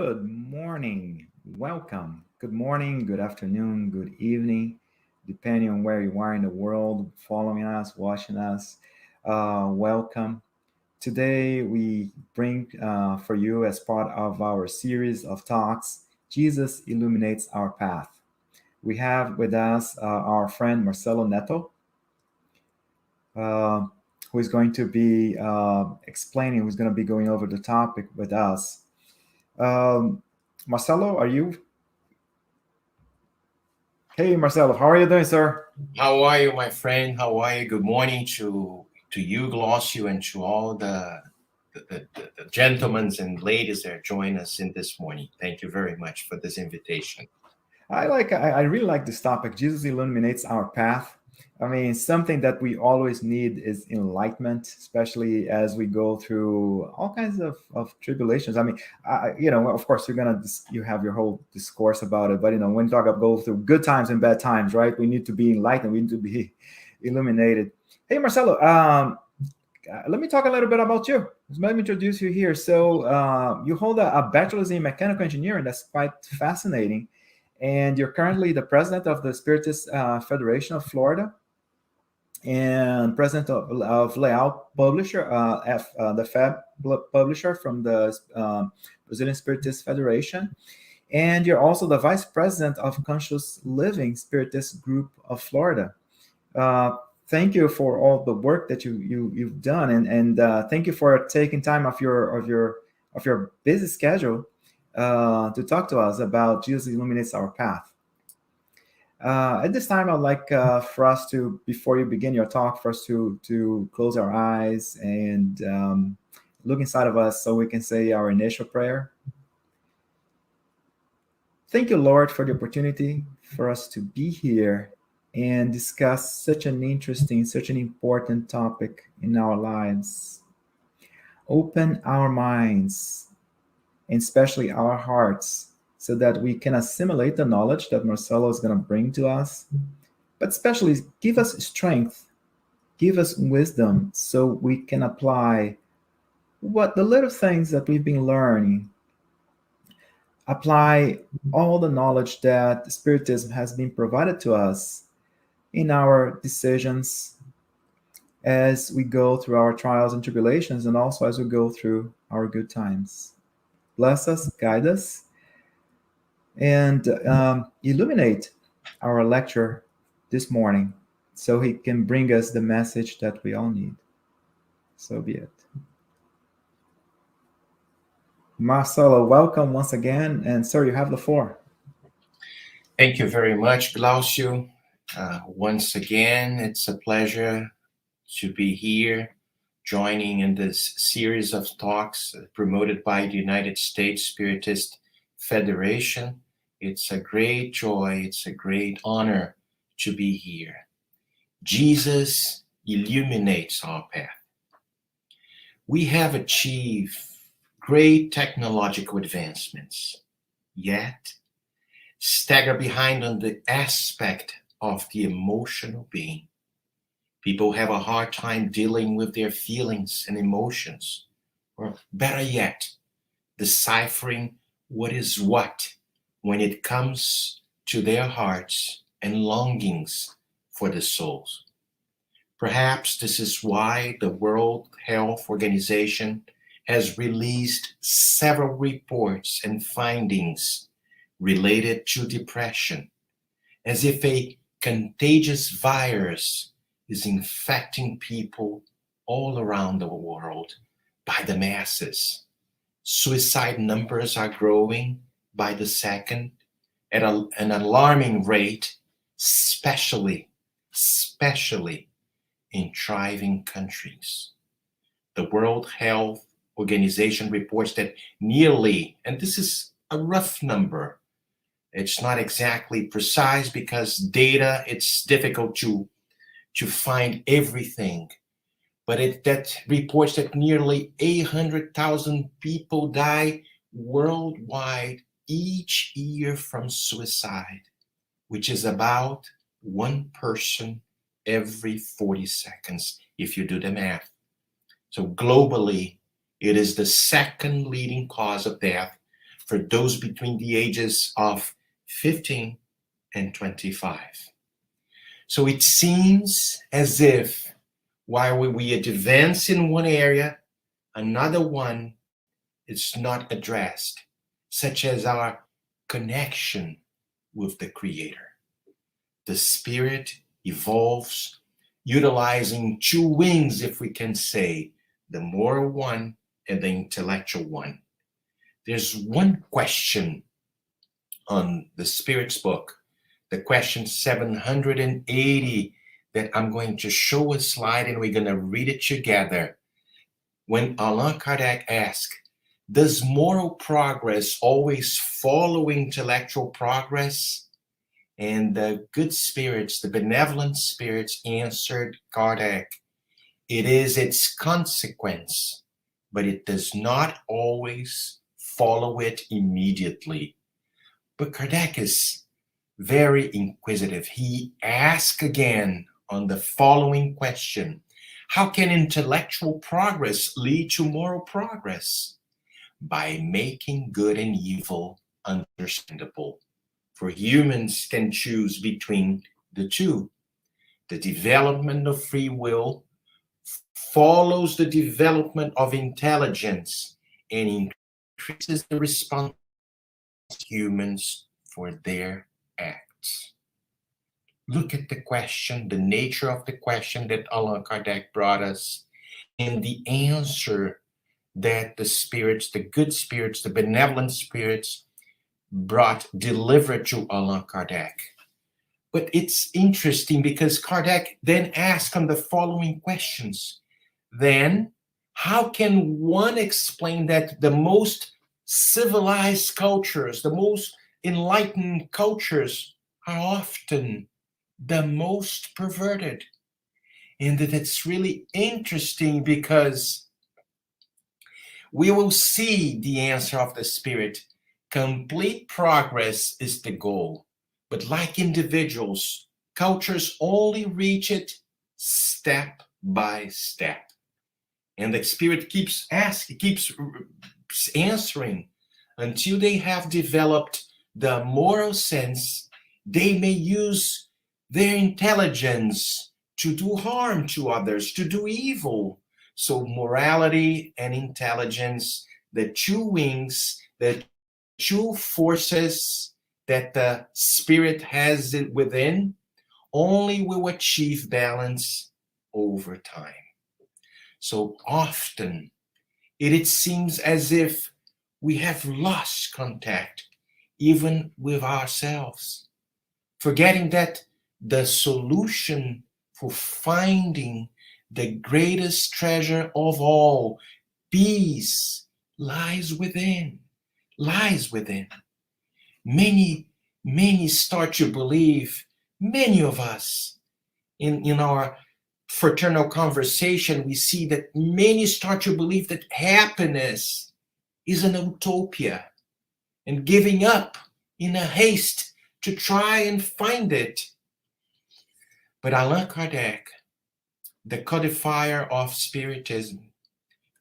Good morning. Welcome. Good morning, good afternoon, good evening, depending on where you are in the world, following us, watching us. Welcome. Today, we bring for you, as part of our series of talks, Jesus Illuminates Our Path. We have with us our friend Marcelo Netto, uh, who is going to be explaining, who's going to be going over the topic with us. Marcelo, are you? Hey, Marcelo, how are you doing, sir? How are you, my friend? How are you? Good morning to you, Glossio, and to all the gentlemen and ladies that join us in this morning. Thank you very much for this invitation. I really like this topic. Jesus illuminates our path. I mean, something that we always need is enlightenment, especially as we go through all kinds of tribulations. I mean, of course, you have your whole discourse about it, but when you go through good times and bad times, right? We need to be enlightened. We need to be illuminated. Hey, Marcelo, let me talk a little bit about you. Let me introduce you here. So you hold a bachelor's in mechanical engineering. That's quite fascinating. And you're currently the president of the Spiritist Federation of Florida and president of Layout Publisher, the Fab Publisher from the Brazilian Spiritist Federation. And you're also the vice president of Conscious Living Spiritist Group of Florida. Thank you for all the work that you've done, and thank you for taking time off your busy schedule to talk to us about Jesus Illuminates Our Path. At this time, I'd like for us to, before you begin your talk, for us to close our eyes and look inside of us so we can say our initial prayer. Thank you, Lord, for the opportunity for us to be here and discuss such an interesting, such an important topic in our lives. Open our minds, and especially our hearts, so that we can assimilate the knowledge that Marcelo is going to bring to us, but especially give us strength, give us wisdom, so we can apply the little things that we've been learning, apply all the knowledge that Spiritism has been provided to us in our decisions as we go through our trials and tribulations, and also as we go through our good times. Bless us, guide us, and illuminate our lecture this morning so he can bring us the message that we all need. So be it. Marcelo, welcome once again, and sir, you have the floor. Thank you very much, Glossio. Once again, it's a pleasure to be here, joining in this series of talks promoted by the United States Spiritist Federation. It's a great joy, it's a great honor to be here. Jesus illuminates our path. We have achieved great technological advancements, yet stagger behind on the aspect of the emotional being. People have a hard time dealing with their feelings and emotions, or better yet, deciphering what is what when it comes to their hearts and longings for the souls. Perhaps this is why the World Health Organization has released several reports and findings related to depression, as if a contagious virus is infecting people all around the world by the masses. Suicide numbers are growing by the second at an alarming rate, especially in thriving countries. The World Health Organization reports that nearly, and this is a rough number, it's not exactly precise because data, it's difficult to find everything, but that reports that nearly 800,000 people die worldwide each year from suicide, which is about one person every 40 seconds, if you do the math. So globally, it is the second leading cause of death for those between the ages of 15 and 25. So it seems as if while we advance in one area, another one is not addressed, such as our connection with the Creator. The spirit evolves utilizing two wings, if we can say, the moral one and the intellectual one. There's one question on the Spirit's book, the question 780, that I'm going to show a slide and we're going to read it together. When Allan Kardec asked, does moral progress always follow intellectual progress? And the good spirits, the benevolent spirits answered Kardec, it is its consequence, but it does not always follow it immediately. But Kardec is very inquisitive. He asked again on the following question, how can intellectual progress lead to moral progress? By making good and evil understandable. For humans can choose between the two. The development of free will follows the development of intelligence and increases the response of humans for their acts. Look at the question, the nature of the question that Allan Kardec brought us, and the answer that the spirits, the good spirits, the benevolent spirits delivered to Allan Kardec. But it's interesting because Kardec then asked on the following questions. Then, how can one explain that the most civilized cultures, the most enlightened cultures are often the most perverted? And that it's really interesting because we will see the answer of the Spirit. Complete progress is the goal. But like individuals, cultures only reach it step by step. And the Spirit keeps answering until they have developed the moral sense. They may use their intelligence to do harm to others, to do evil. So morality and intelligence, the two wings, the two forces that the Spirit has within, only will achieve balance over time. So often, it seems as if we have lost contact even with ourselves, forgetting that the solution for finding the greatest treasure of all, peace, lies within. Many start to believe, many of us, in our fraternal conversation, we see that many start to believe that happiness is an utopia and giving up in a haste to try and find it. But Allan Kardec, the codifier of Spiritism,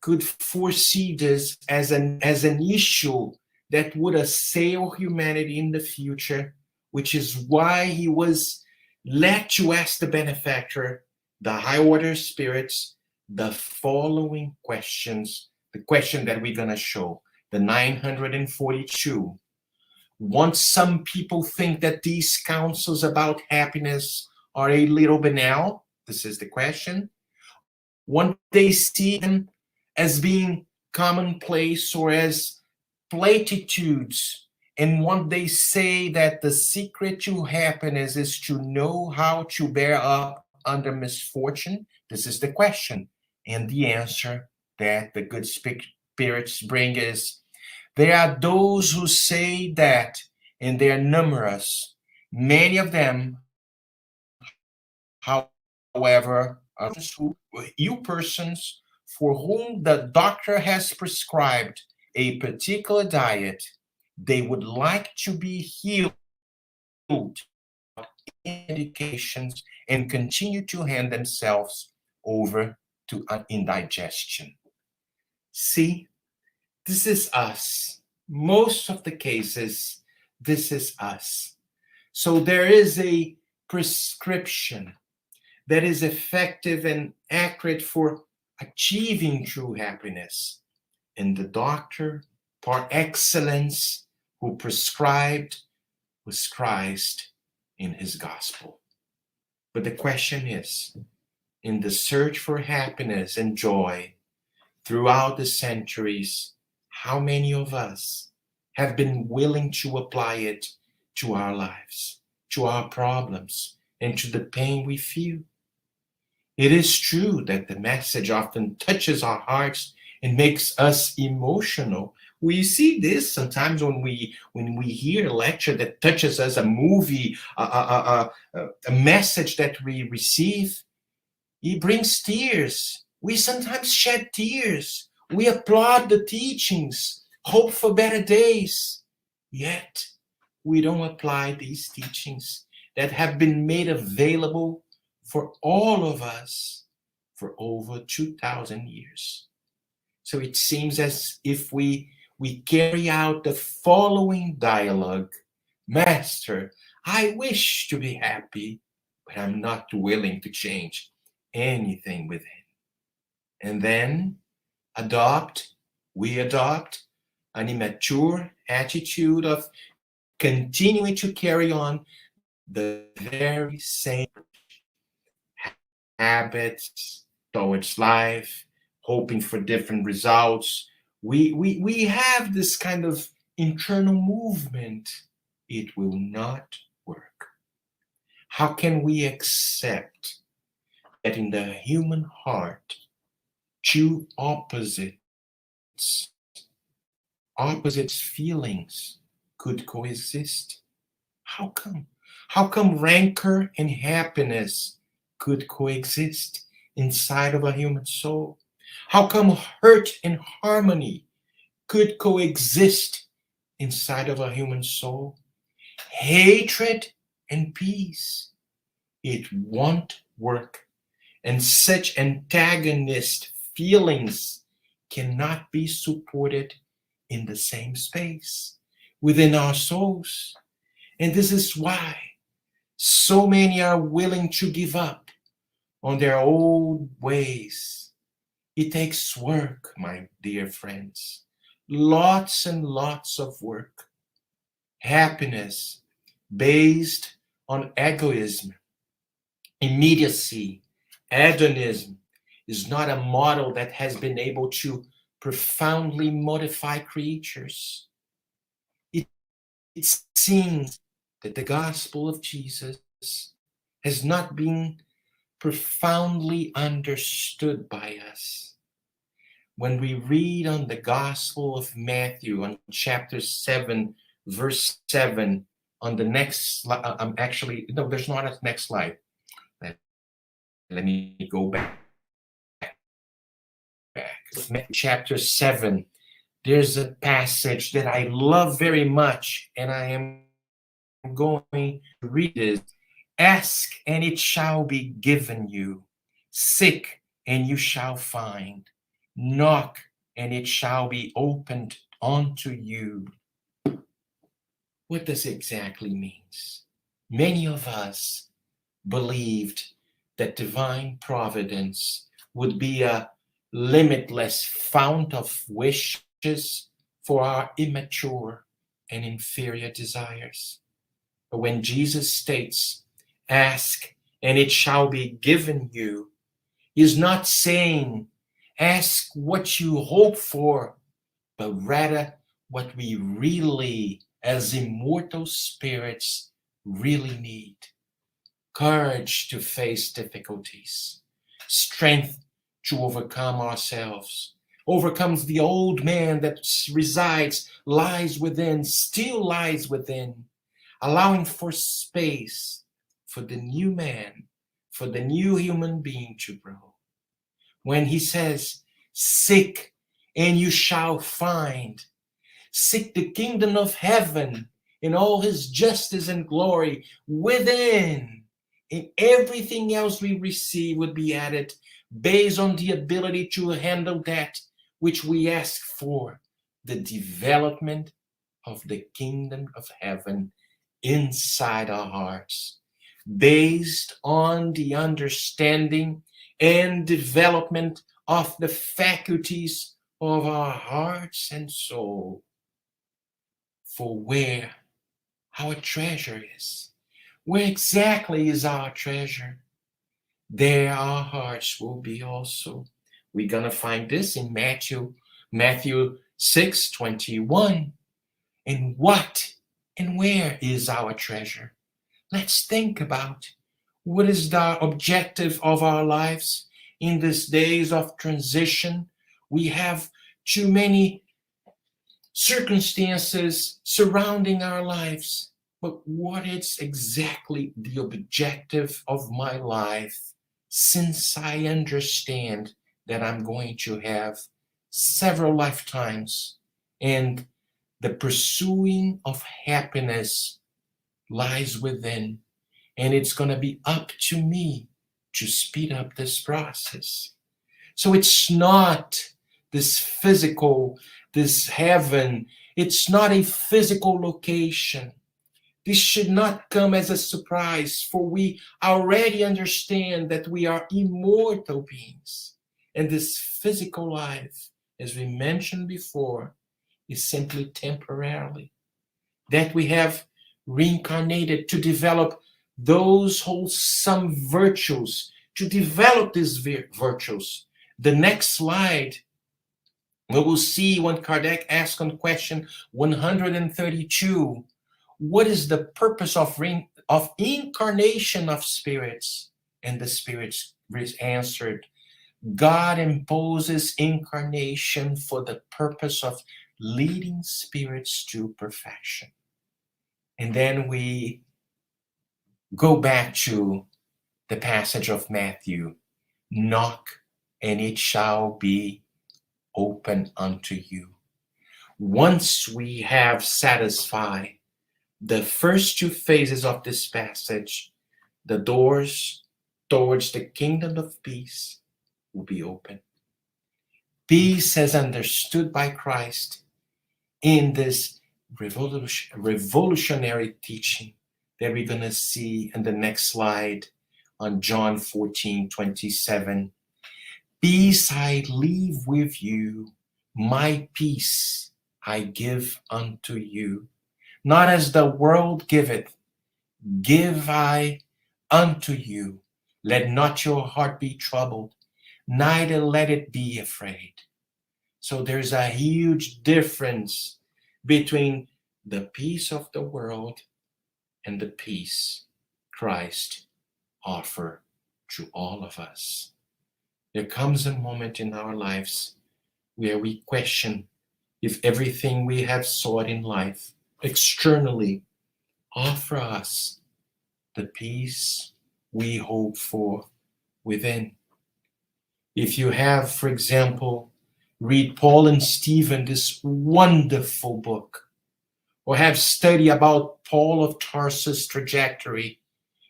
could foresee this as an issue that would assail humanity in the future, which is why he was led to ask the benefactor, the high order spirits, the following questions, the question that we're going to show, the 942. Once some people think that these counsels about happiness are a little banal, this is the question. Once they see them as being commonplace or as platitudes, and once they say that the secret to happiness is to know how to bear up under misfortune, this is the question. And the answer that the good spirits bring is, there are those who say that, and they are numerous, many of them, however, are ill persons for whom the doctor has prescribed a particular diet. They would like to be healed medications and continue to hand themselves over to indigestion. See, this is us, most of the cases, this is us. So there is a prescription that is effective and accurate for achieving true happiness. And the doctor par excellence who prescribed was Christ in his gospel. But the question is, in the search for happiness and joy throughout the centuries, how many of us have been willing to apply it to our lives, to our problems, and to the pain we feel? It is true that the message often touches our hearts and makes us emotional. We see this sometimes when we hear a lecture that touches us, a movie, a message that we receive. It brings tears. We sometimes shed tears. We applaud the teachings, hope for better days. Yet, we don't apply these teachings that have been made available for all of us for over 2,000 years. So it seems as if we carry out the following dialogue. Master, I wish to be happy, but I'm not willing to change anything within. And then we adopt an immature attitude of continuing to carry on the very same habits towards life, hoping for different results. We have this kind of internal movement. It will not work. How can we accept that in the human heart, two opposite feelings could coexist? How come? How come rancor and happiness could coexist inside of a human soul? How come hurt and harmony could coexist inside of a human soul? Hatred and peace, it won't work. And such antagonist feelings cannot be supported in the same space within our souls. And this is why so many are willing to give up on their old ways. It takes work, my dear friends. Lots and lots of work. Happiness based on egoism, immediacy, hedonism is not a model that has been able to profoundly modify creatures. It seems that the gospel of Jesus has not been profoundly understood by us. When we read on the Gospel of Matthew, on chapter 7, verse 7, on the next slide, no, there's not a next slide. Let me go back. Chapter 7, there's a passage that I love very much, and I am going to read it. Ask, and it shall be given you. Seek, and you shall find. Knock, and it shall be opened unto you. What does it exactly mean? Many of us believed that divine providence would be a limitless fount of wishes for our immature and inferior desires. But when Jesus states, ask, and it shall be given you, he's not saying, ask what you hope for, but rather what we really, as immortal spirits, really need. Courage to face difficulties, strength to overcome ourselves, overcomes the old man that lies within, still lies within, allowing for space for the new man, for the new human being to grow. When he says, seek and you shall find, seek the kingdom of heaven in all his justice and glory within, and everything else we receive would be added based on the ability to handle that which we ask for, the development of the kingdom of heaven inside our hearts, based on the understanding and development of the faculties of our hearts and soul. For where our treasure is, where exactly is our treasure, there our hearts will be also. We're going to find this in Matthew 6:21. And what and where is our treasure? Let's think about what is the objective of our lives in these days of transition. We have too many circumstances surrounding our lives. But what is exactly the objective of my life, since I understand that I'm going to have several lifetimes and the pursuing of happiness lies within, and it's going to be up to me to speed up this process. So it's not this physical, this heaven, it's not a physical location. This should not come as a surprise, for we already understand that we are immortal beings. And this physical life, as we mentioned before, is simply temporarily. That we have reincarnated to develop those wholesome virtues, to develop these virtues. The next slide, we will see when Kardec asked on question 132, what is the purpose of incarnation of spirits? And the spirits answered, God imposes incarnation for the purpose of leading spirits to perfection. And then we go back to the passage of Matthew, knock and it shall be open unto you. Once we have satisfied the first two phases of this passage, the doors towards the kingdom of peace will be open. Peace as understood by Christ in this revolutionary teaching that we're going to see in the next slide on John 14:27. Peace I leave with you, my peace I give unto you. Not as the world giveth, give I unto you. Let not your heart be troubled, neither let it be afraid. So there's a huge difference between the peace of the world and the peace Christ offers to all of us. There comes a moment in our lives where we question if everything we have sought in life externally offer us the peace we hope for within. If you have, for example, read Paul and Stephen, this wonderful book, or have studied about Paul of Tarsus' trajectory,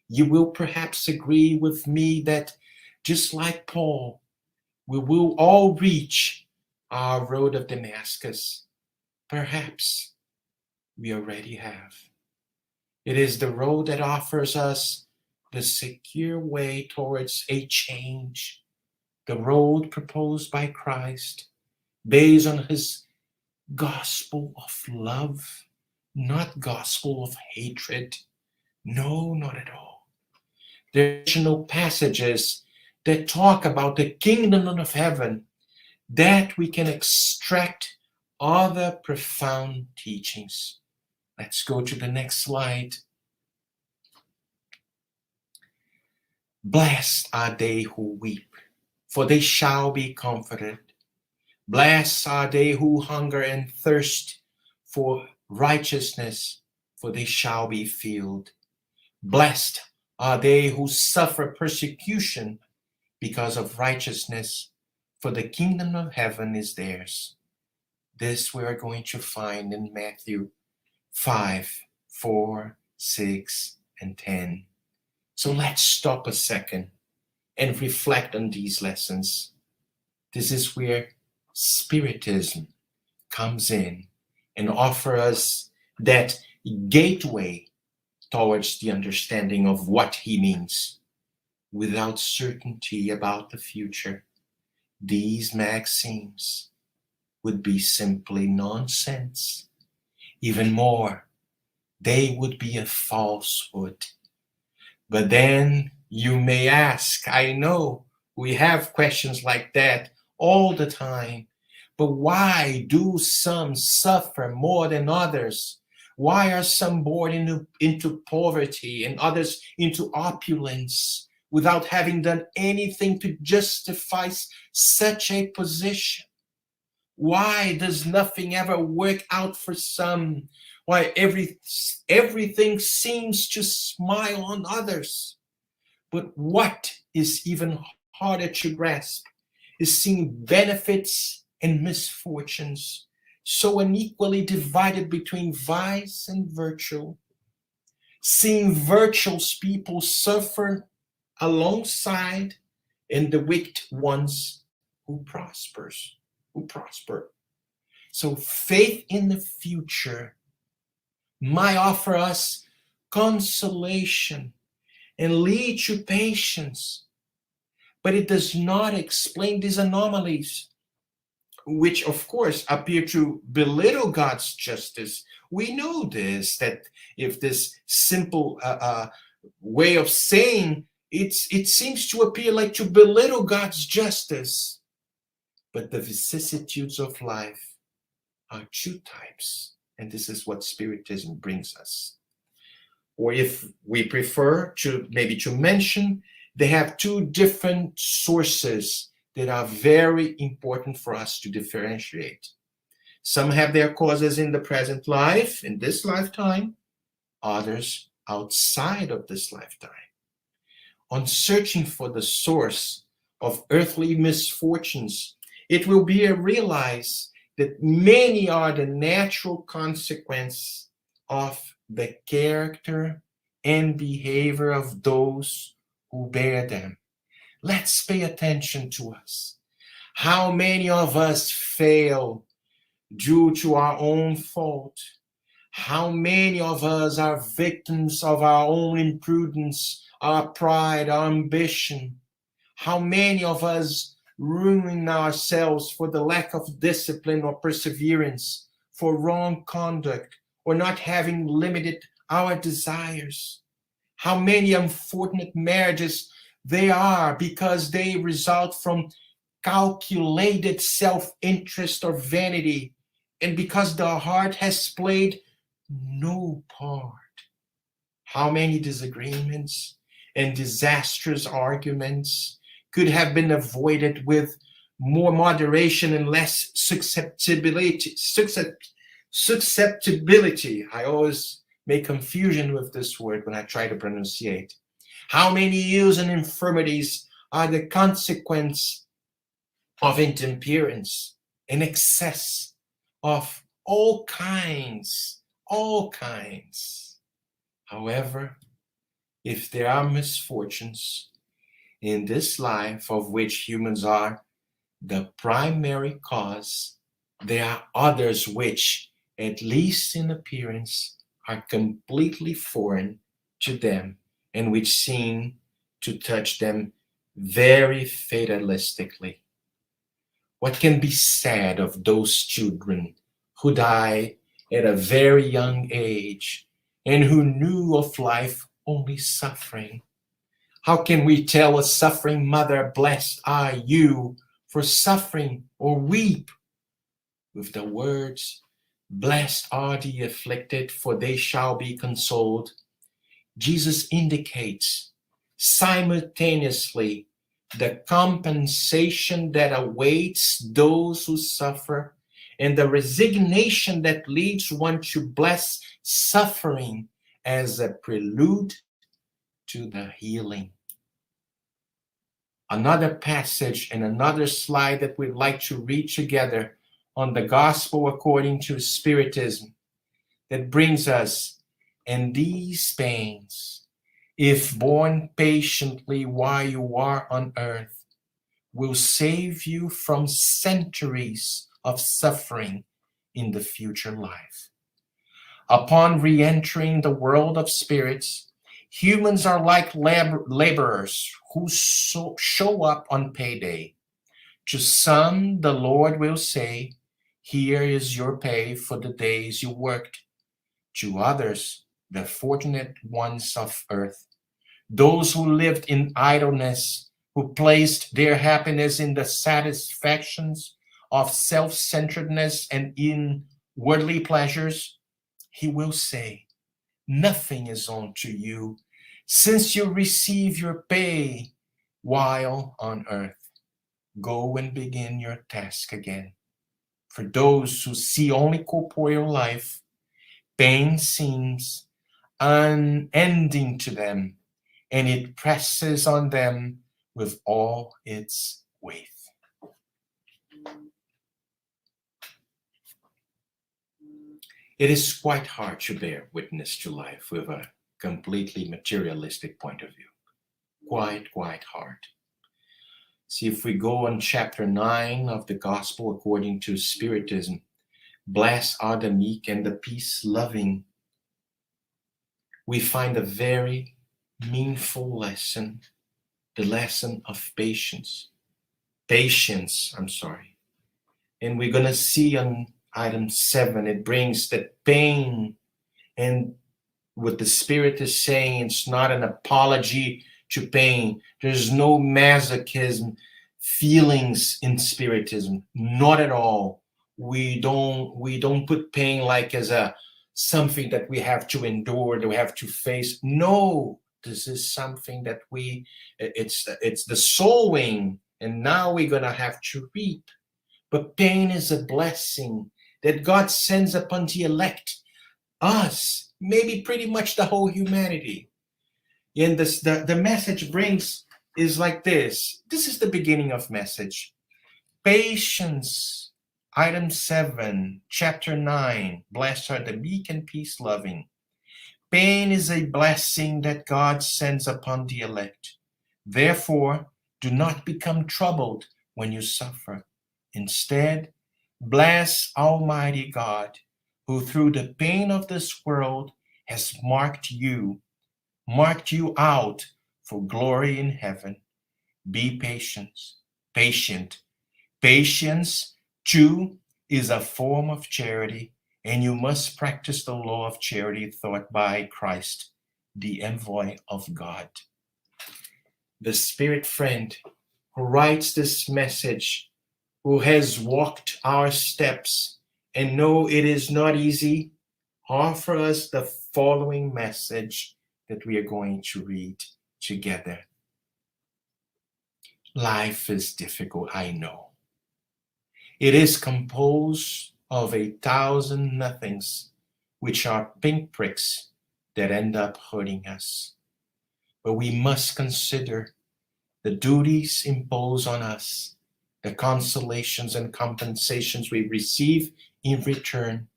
you will perhaps agree with me that just like Paul, we will all reach our road of Damascus. Perhaps we already have. It is the road that offers us the secure way towards a change, the road proposed by Christ, based on his gospel of love, not gospel of hatred. No, not at all. There are additional passages that talk about the kingdom of heaven, that we can extract other profound teachings. Let's go to the next slide. Blessed are they who weep, for they shall be comforted. Blessed are they who hunger and thirst for righteousness, for they shall be filled. Blessed are they who suffer persecution because of righteousness, for the kingdom of heaven is theirs. This we are going to find in Matthew 5, 4, 6, and 10. So let's stop a second and reflect on these lessons. This is where Spiritism comes in and offer us that gateway towards the understanding of what he means. Without certainty about the future, these maxims would be simply nonsense. Even more, they would be a falsehood. But then you may ask, I know we have questions like that all the time, but why do some suffer more than others? Why are some born into poverty and others into opulence without having done anything to justify such a position? Why does nothing ever work out for some? Why everything seems to smile on others? But what is even harder to grasp is seeing benefits and misfortunes so unequally divided between vice and virtue. Seeing virtuous people suffer alongside and the wicked ones who prosper. So faith in the future might offer us consolation and lead to patience, but it does not explain these anomalies, which of course appear to belittle God's justice. We know this, that if this simple way of saying it seems to appear like to belittle God's justice. But the vicissitudes of life are two types, and this is what Spiritism brings us. Or if we prefer to mention, they have two different sources that are very important for us to differentiate. Some have their causes in the present life, in this lifetime, others outside of this lifetime. On searching for the source of earthly misfortunes, it will be realized that many are the natural consequence of the character and behavior of those who bear them. Let's pay attention to us. How many of us fail due to our own fault? How many of us are victims of our own imprudence, our pride, our ambition? How many of us ruin ourselves for the lack of discipline or perseverance, for wrong conduct, or not having limited our desires? How many unfortunate marriages they are because they result from calculated self-interest or vanity, and because the heart has played no part. How many disagreements and disastrous arguments could have been avoided with more moderation and less susceptibility. I always make confusion with this word when I try to pronunciate. How many ills and infirmities are the consequence of intemperance and excess of all kinds. However, if there are misfortunes in this life of which humans are the primary cause, there are others which, at least in appearance, are completely foreign to them and which seem to touch them very fatalistically. What can be said of those children who died at a very young age and who knew of life only suffering? How can we tell a suffering mother, blessed are you for suffering, or weep with the words, blessed are the afflicted, for they shall be consoled? Jesus indicates simultaneously the compensation that awaits those who suffer and the resignation that leads one to bless suffering as a prelude to the healing. Another passage and another slide that we'd like to read together on the Gospel according to Spiritism that brings us, and these pains, if borne patiently while you are on earth, will save you from centuries of suffering in the future life. Upon re-entering the world of spirits, humans are like laborers who show up on payday. To some, the Lord will say, "Here is your pay for the days you worked." To others, the fortunate ones of earth, those who lived in idleness, who placed their happiness in the satisfactions of self-centeredness and in worldly pleasures, he will say, "Nothing is owed to you, since you receive your pay while on earth. Go and begin your task again." For those who see only corporeal life, pain seems unending to them, and it presses on them with all its weight. It is quite hard to bear witness to life with a completely materialistic point of view. Quite hard. See, if we go on chapter 9 of the Gospel according to Spiritism, "Blessed are the meek and the peace-loving," we find a very meaningful lesson, the lesson of patience. And we're going to see on item 7, it brings that pain, and what the Spirit is saying, it's not an apology to pain. There's no masochism feelings in Spiritism, not at all. We don't put pain like as a something that we have to endure, that we have to face. No, this is something that it's the sowing, and now we're gonna have to reap. But pain is a blessing that God sends upon the elect, us, maybe pretty much the whole humanity. And this, the message brings is like this. This is the beginning of message. Patience. Item 7, chapter 9. Blessed are the meek and peace-loving. Pain is a blessing that God sends upon the elect. Therefore, do not become troubled when you suffer. Instead, bless Almighty God, who through the pain of this world has marked you out for glory in heaven. Be patient. Patience, too, is a form of charity, and you must practice the law of charity taught by Christ, the envoy of God. The Spirit friend who writes this message, who has walked our steps and know it is not easy, offer us the following message that we are going to read together. Life is difficult, I know. It is composed of 1,000 nothings, which are pinpricks that end up hurting us. But we must consider the duties imposed on us, the consolations and compensations we receive in return.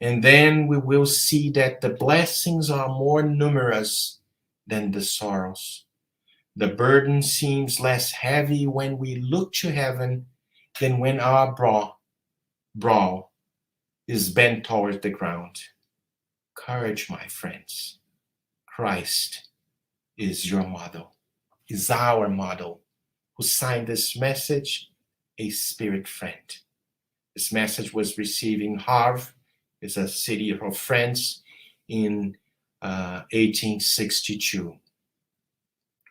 And then we will see that the blessings are more numerous than the sorrows. The burden seems less heavy when we look to heaven than when our brow is bent towards the ground. Courage, my friends. Christ is your model, is our model, who signed this message, a Spirit friend. This message was received in Havre, is a city of France, in 1862.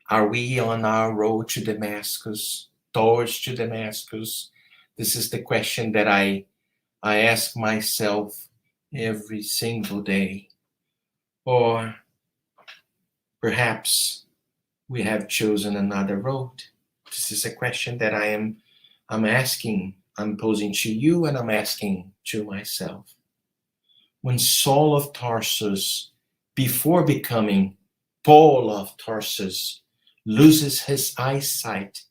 Are we on our road to Damascus, towards to Damascus? This is the question that I ask myself every single day. Or perhaps we have chosen another road. This is a question that I'm asking, I'm posing to you, and I'm asking to myself. When Saul of Tarsus, before becoming Paul of Tarsus, loses his eyesight,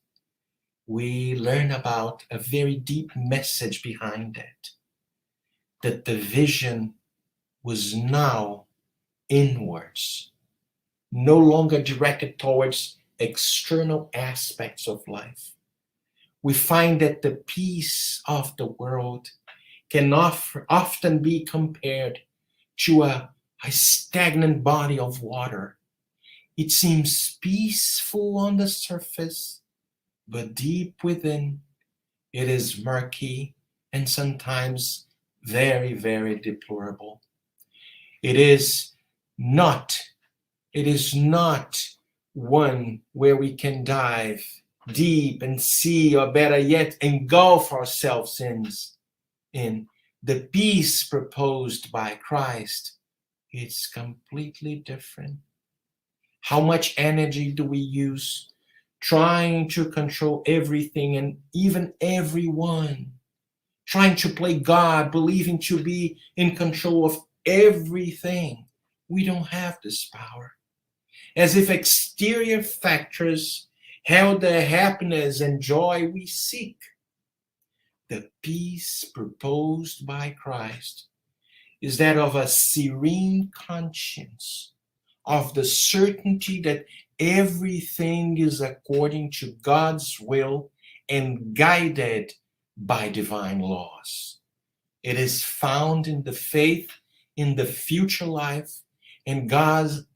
we learn about a very deep message behind it. That the vision was now inwards, no longer directed towards external aspects of life. We find that the peace of the world can often be compared to a stagnant body of water. It seems peaceful on the surface, but deep within, it is murky and sometimes very, very deplorable. It is not one where we can dive deep and see, or better yet, engulf ourselves in the peace proposed by Christ. It's completely different. How much energy do we use trying to control everything and even everyone? Trying to play God, believing to be in control of everything. We don't have this power. As if exterior factors held the happiness and joy we seek. The peace proposed by Christ is that of a serene conscience, of the certainty that everything is according to God's will and guided by divine laws. It is found in the faith in the future life and God's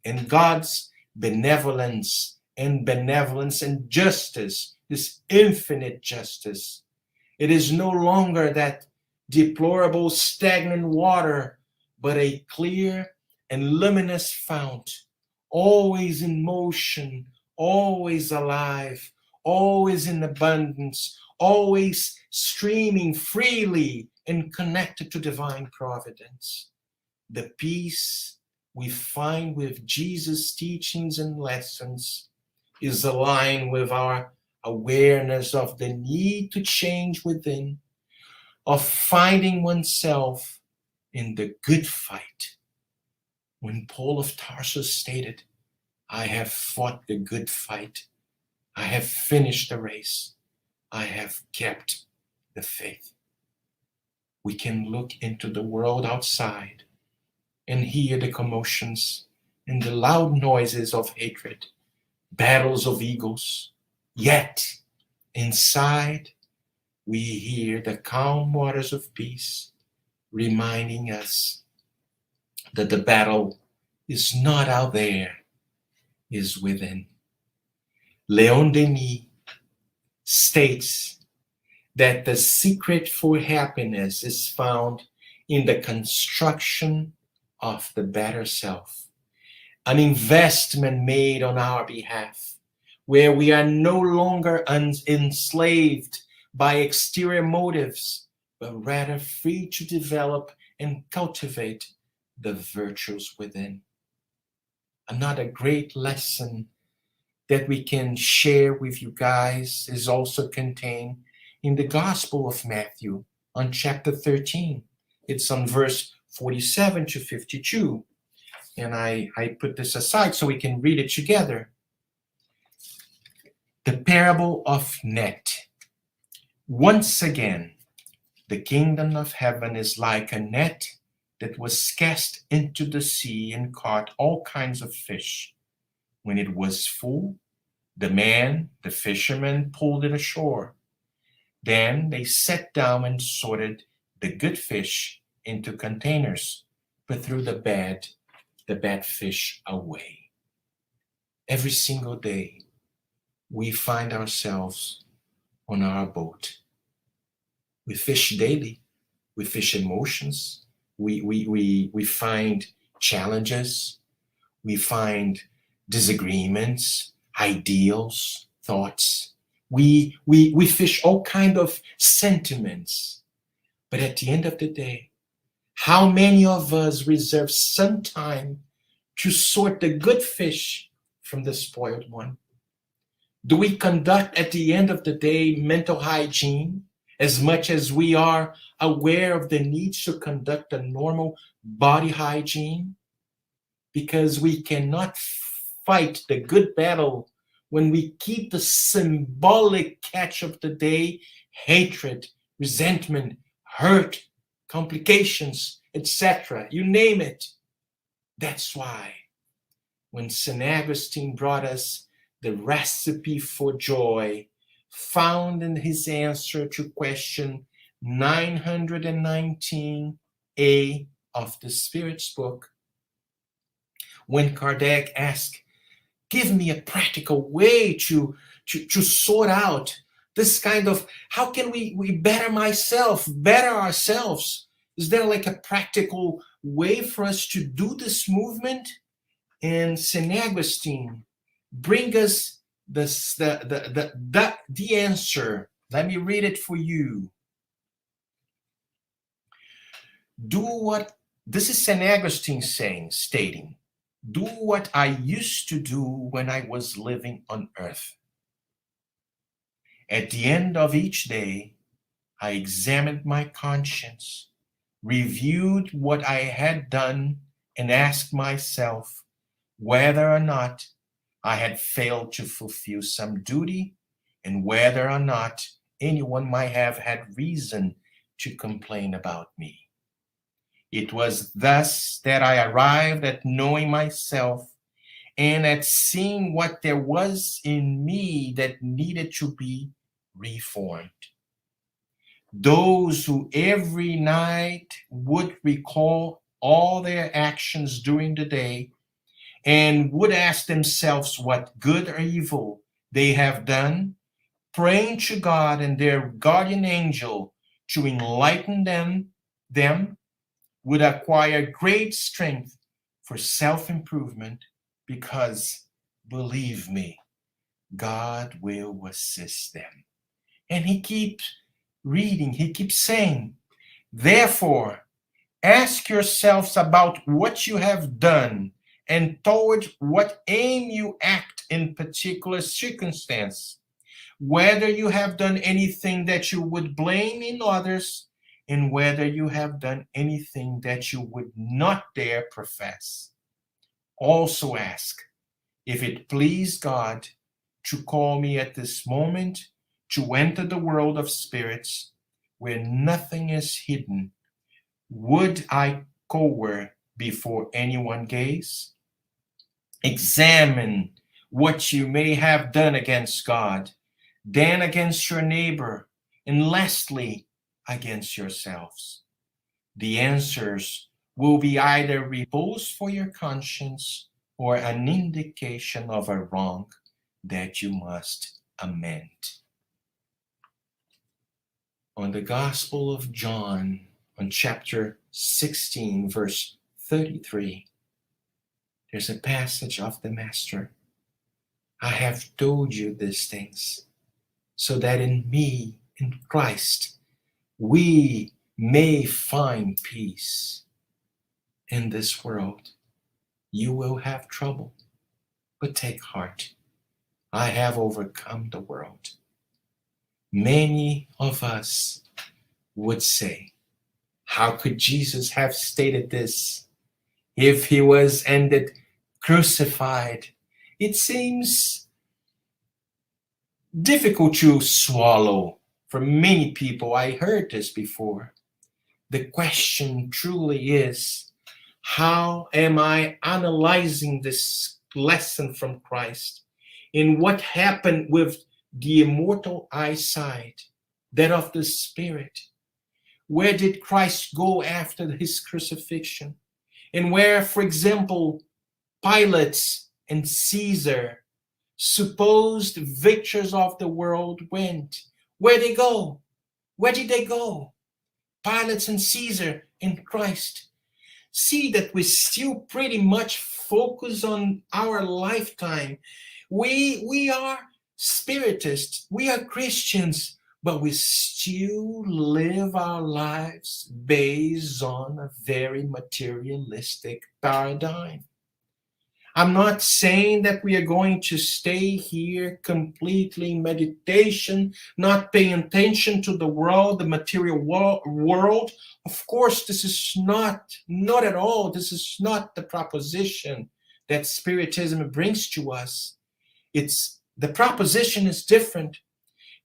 benevolence and justice, this infinite justice. It is no longer that deplorable stagnant water, but a clear and luminous fount, always in motion, always alive, always in abundance, always streaming freely and connected to divine providence. The peace we find with Jesus' teachings and lessons is aligned with our awareness of the need to change within, of finding oneself in the good fight. When Paul of Tarsus stated, "I have fought the good fight, I have finished the race, I have kept the faith." We can look into the world outside and hear the commotions and the loud noises of hatred, battles of egos. Yet, inside, we hear the calm waters of peace, reminding us that the battle is not out there, is within. Leon Denis states that the secret for happiness is found in the construction of the better self, an investment made on our behalf, where we are no longer enslaved by exterior motives, but rather free to develop and cultivate the virtues within. Another great lesson that we can share with you guys is also contained in the Gospel of Matthew on chapter 13. It's on verse 47 to 52. And I put this aside so we can read it together. The parable of net. Once again, the kingdom of heaven is like a net that was cast into the sea and caught all kinds of fish. When it was full, the fisherman, pulled it ashore. Then they sat down and sorted the good fish into containers, but threw the bad fish away. Every single day, we find ourselves on our boat. We fish daily. We fish emotions. We find challenges. We find disagreements, ideals, thoughts. We fish all kinds of sentiments. But at the end of the day, how many of us reserve some time to sort the good fish from the spoiled one? Do we conduct at the end of the day mental hygiene as much as we are aware of the need to conduct a normal body hygiene? Because we cannot fight the good battle when we keep the symbolic catch of the day, hatred, resentment, hurt, complications, etc. You name it. That's why when St. Augustine brought us the recipe for joy, found in his answer to question 919A of the Spirit's book, when Kardec asked, give me a practical way to sort out this kind of, how can we better ourselves? Is there like a practical way for us to do this movement? And St. Augustine bring us the answer. Let me read it for you. This is St. Augustine stating, do what I used to do when I was living on earth. At the end of each day, I examined my conscience, reviewed what I had done, and asked myself whether or not I had failed to fulfill some duty, and whether or not anyone might have had reason to complain about me. It was thus that I arrived at knowing myself and at seeing what there was in me that needed to be reformed. Those who every night would recall all their actions during the day and would ask themselves what good or evil they have done, praying to God and their guardian angel to enlighten them would acquire great strength for self-improvement, because, believe me, God will assist them. And he keeps reading, he keeps saying, therefore, ask yourselves about what you have done and toward what aim you act in particular circumstance, whether you have done anything that you would blame in others, and whether you have done anything that you would not dare profess. Also ask if it pleased God to call me at this moment to enter the world of spirits where nothing is hidden. Would I cower before anyone gaze? Examine what you may have done against God, then against your neighbor, and lastly, against yourselves. The answers will be either repose for your conscience or an indication of a wrong that you must amend. On the Gospel of John, on chapter 16, verse 33, there's a passage of the Master. I have told you these things so that in me, in Christ, we may find peace. In this world, you will have trouble, but take heart. I have overcome the world. Many of us would say, how could Jesus have stated this if he was ended crucified? It seems difficult to swallow. For many people, I heard this before. The question truly is, how am I analyzing this lesson from Christ? And what happened with the immortal eyesight, that of the Spirit? Where did Christ go after his crucifixion? And where, for example, Pilate and Caesar, supposed victors of the world, went? Where they go? Where did they go? Pilate and Caesar and Christ. See that we still pretty much focus on our lifetime. We are spiritists, we are Christians, but we still live our lives based on a very materialistic paradigm. I'm not saying that we are going to stay here completely in meditation, not paying attention to the world, the material world. Of course, this is not at all. This is not the proposition that Spiritism brings to us. The proposition is different.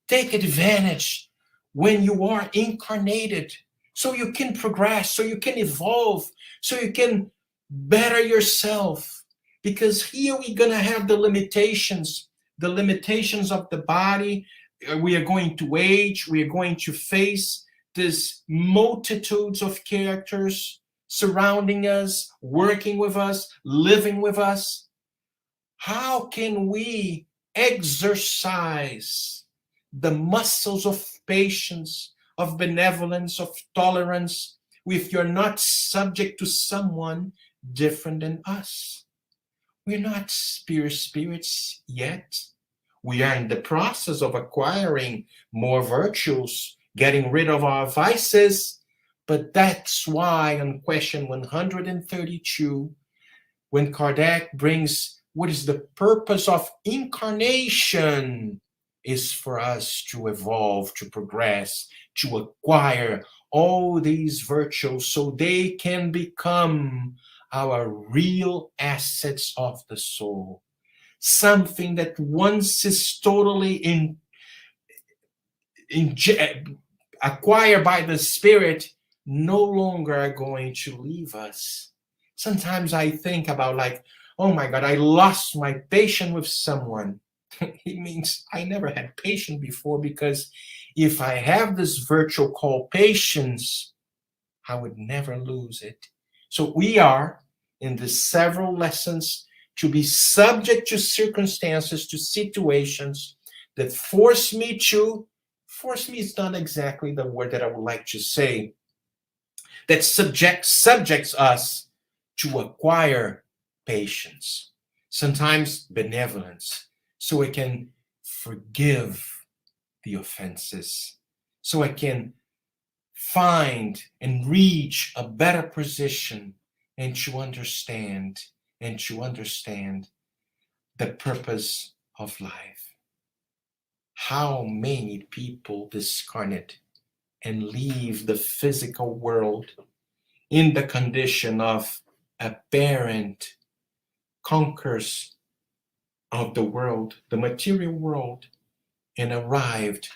Take advantage when you are incarnated, so you can progress, so you can evolve, so you can better yourself. Because here we're going to have the limitations of the body. We are going to age. We are going to face these multitudes of characters surrounding us, working with us, living with us, how can we exercise the muscles of patience, of benevolence, of tolerance, if you're not subject to someone different than us? We're not spirits yet. We are in the process of acquiring more virtues, getting rid of our vices. But that's why on question 132, when Kardec brings what is the purpose of incarnation, is for us to evolve, to progress, to acquire all these virtues so they can become our real assets of the soul. Something that once is totally acquired by the Spirit, no longer are going to leave us. Sometimes I think about like, oh my God, I lost my patience with someone. It means I never had patience before, because if I have this virtue called patience, I would never lose it. So we are in the several lessons to be subject to circumstances, to situations that force me is not exactly the word that I would like to say, that subjects us to acquire patience, sometimes benevolence, so I can forgive the offenses, so I can find and reach a better position, and to understand the purpose of life. How many people discarnate and leave the physical world in the condition of apparent conquerors of the world, the material world, and arrived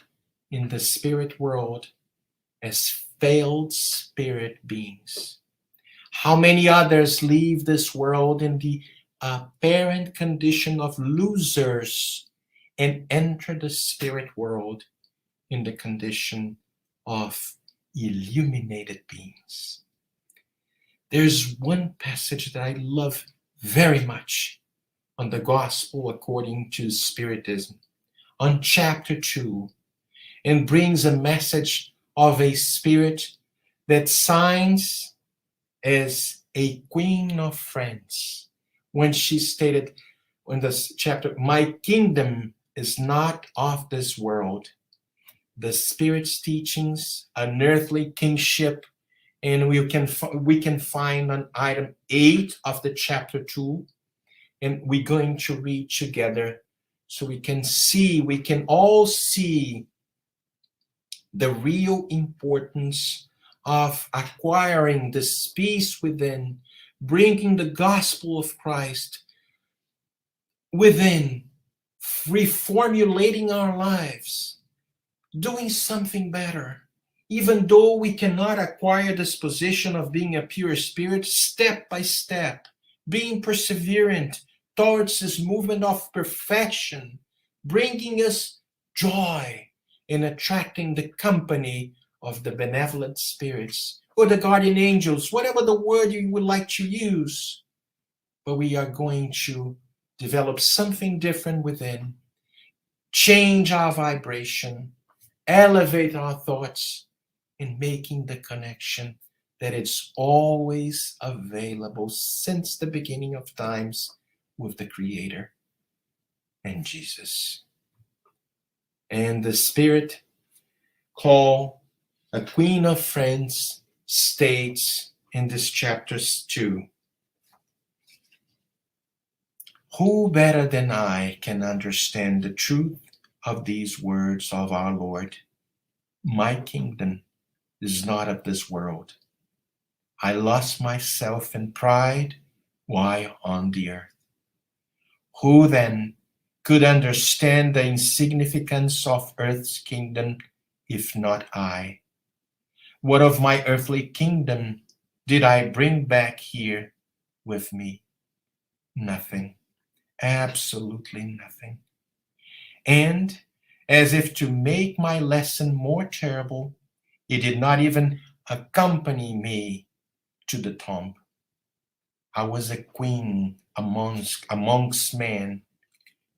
in the spirit world as failed spirit beings. How many others leave this world in the apparent condition of losers and enter the spirit world in the condition of illuminated beings? There's one passage that I love very much on the Gospel according to Spiritism, on chapter 2, and brings a message of a spirit that signs as a queen of friends, when she stated in this chapter, "My kingdom is not of this world." The Spirit's teachings, an earthly kingship, and we can find on item 8 of the chapter 2, and we're going to read together so we can all see the real importance of acquiring this peace within, bringing the gospel of Christ within, reformulating our lives, doing something better. Even though we cannot acquire this position of being a pure spirit, step by step, being perseverant towards this movement of perfection, bringing us joy in attracting the company of the benevolent spirits or the guardian angels, whatever the word you would like to use. But we are going to develop something different within, change our vibration, elevate our thoughts, in making the connection that it's always available since the beginning of times with the Creator and Jesus. And the Spirit, called a Queen of Friends, states in this chapter 2, "Who better than I can understand the truth of these words of our Lord? My kingdom is not of this world. I lost myself in pride while on the earth. Who then could understand the insignificance of earth's kingdom if not I? What of my earthly kingdom did I bring back here with me? Nothing, absolutely nothing. And as if to make my lesson more terrible, He did not even accompany me to the tomb. I was a queen amongst men.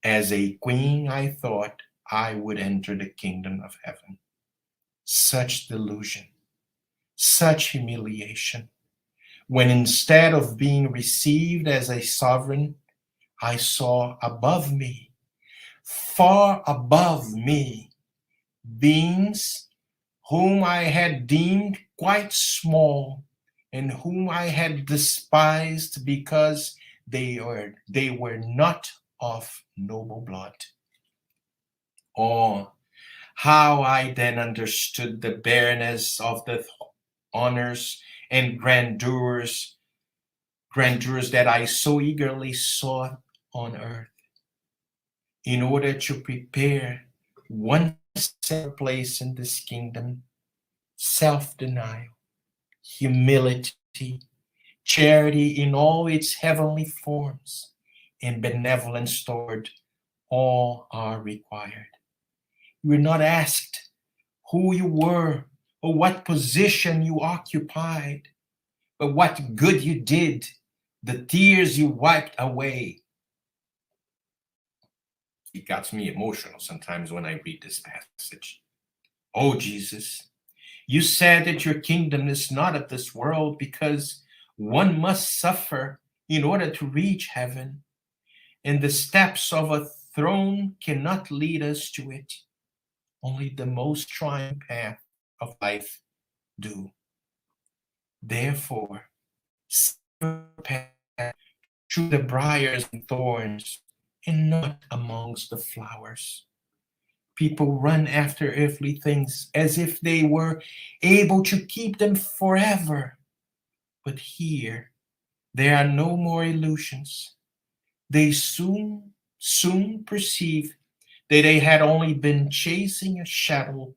As a queen, I thought I would enter the kingdom of heaven. Such delusion, such humiliation, when instead of being received as a sovereign, I saw above me, far above me, beings whom I had deemed quite small and whom I had despised because they were not of noble blood. Oh, how I then understood the bareness of the honors and grandeurs that I so eagerly sought on earth, in order to prepare one set place in this kingdom: self-denial, humility, charity in all its heavenly forms, and benevolence toward all are required. You were not asked who you were or what position you occupied, but what good you did, the tears you wiped away. It gets me emotional sometimes when I read this passage. Oh, Jesus, you said that your kingdom is not of this world because one must suffer in order to reach heaven, and the steps of a throne cannot lead us to it. Only the most trying path of life do. Therefore, path through the briars and thorns, and not amongst the flowers. People run after earthly things as if they were able to keep them forever. But here, there are no more illusions. They soon perceive that they had only been chasing a shadow,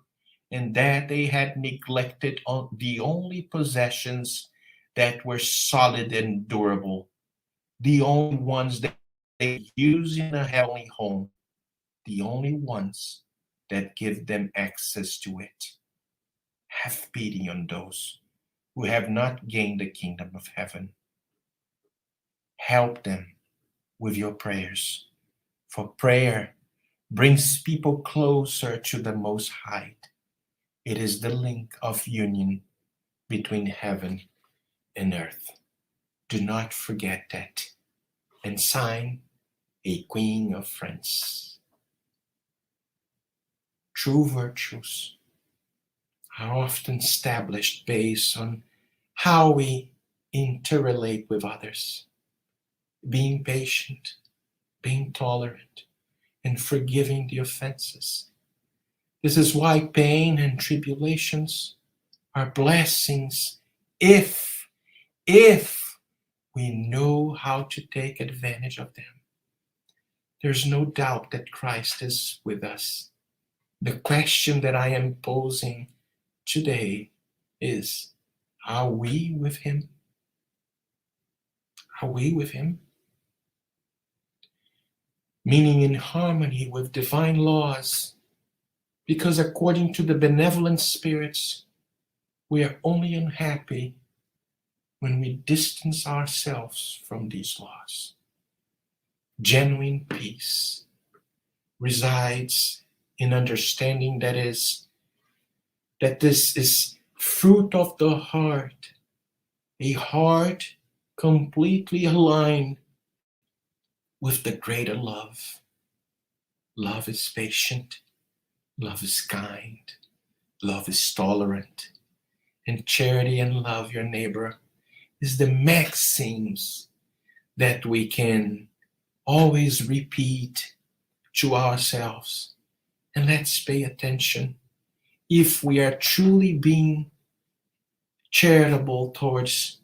and that they had neglected the only possessions that were solid and durable, the only ones that they use in a heavenly home, the only ones that give them access to it. Have pity on those who have not gained the kingdom of heaven. Help them with your prayers, for prayer brings people closer to the Most High. It is the link of union between heaven and earth. Do not forget that, and sign a queen of friends. True virtues are often established based on how we interrelate with others, being patient, being tolerant, and forgiving the offenses. This is why pain and tribulations are blessings if we know how to take advantage of them. There's no doubt that Christ is with us. The question that I am posing today is, are we with him? Are we with him? Meaning in harmony with divine laws, because according to the benevolent spirits, we are only unhappy when we distance ourselves from these laws. Genuine peace resides in understanding that this is fruit of the heart, a heart completely aligned with the greater love. Love is patient, love is kind, love is tolerant, and charity and love your neighbor is the maxims that we can always repeat to ourselves. And let's pay attention. If we are truly being charitable towards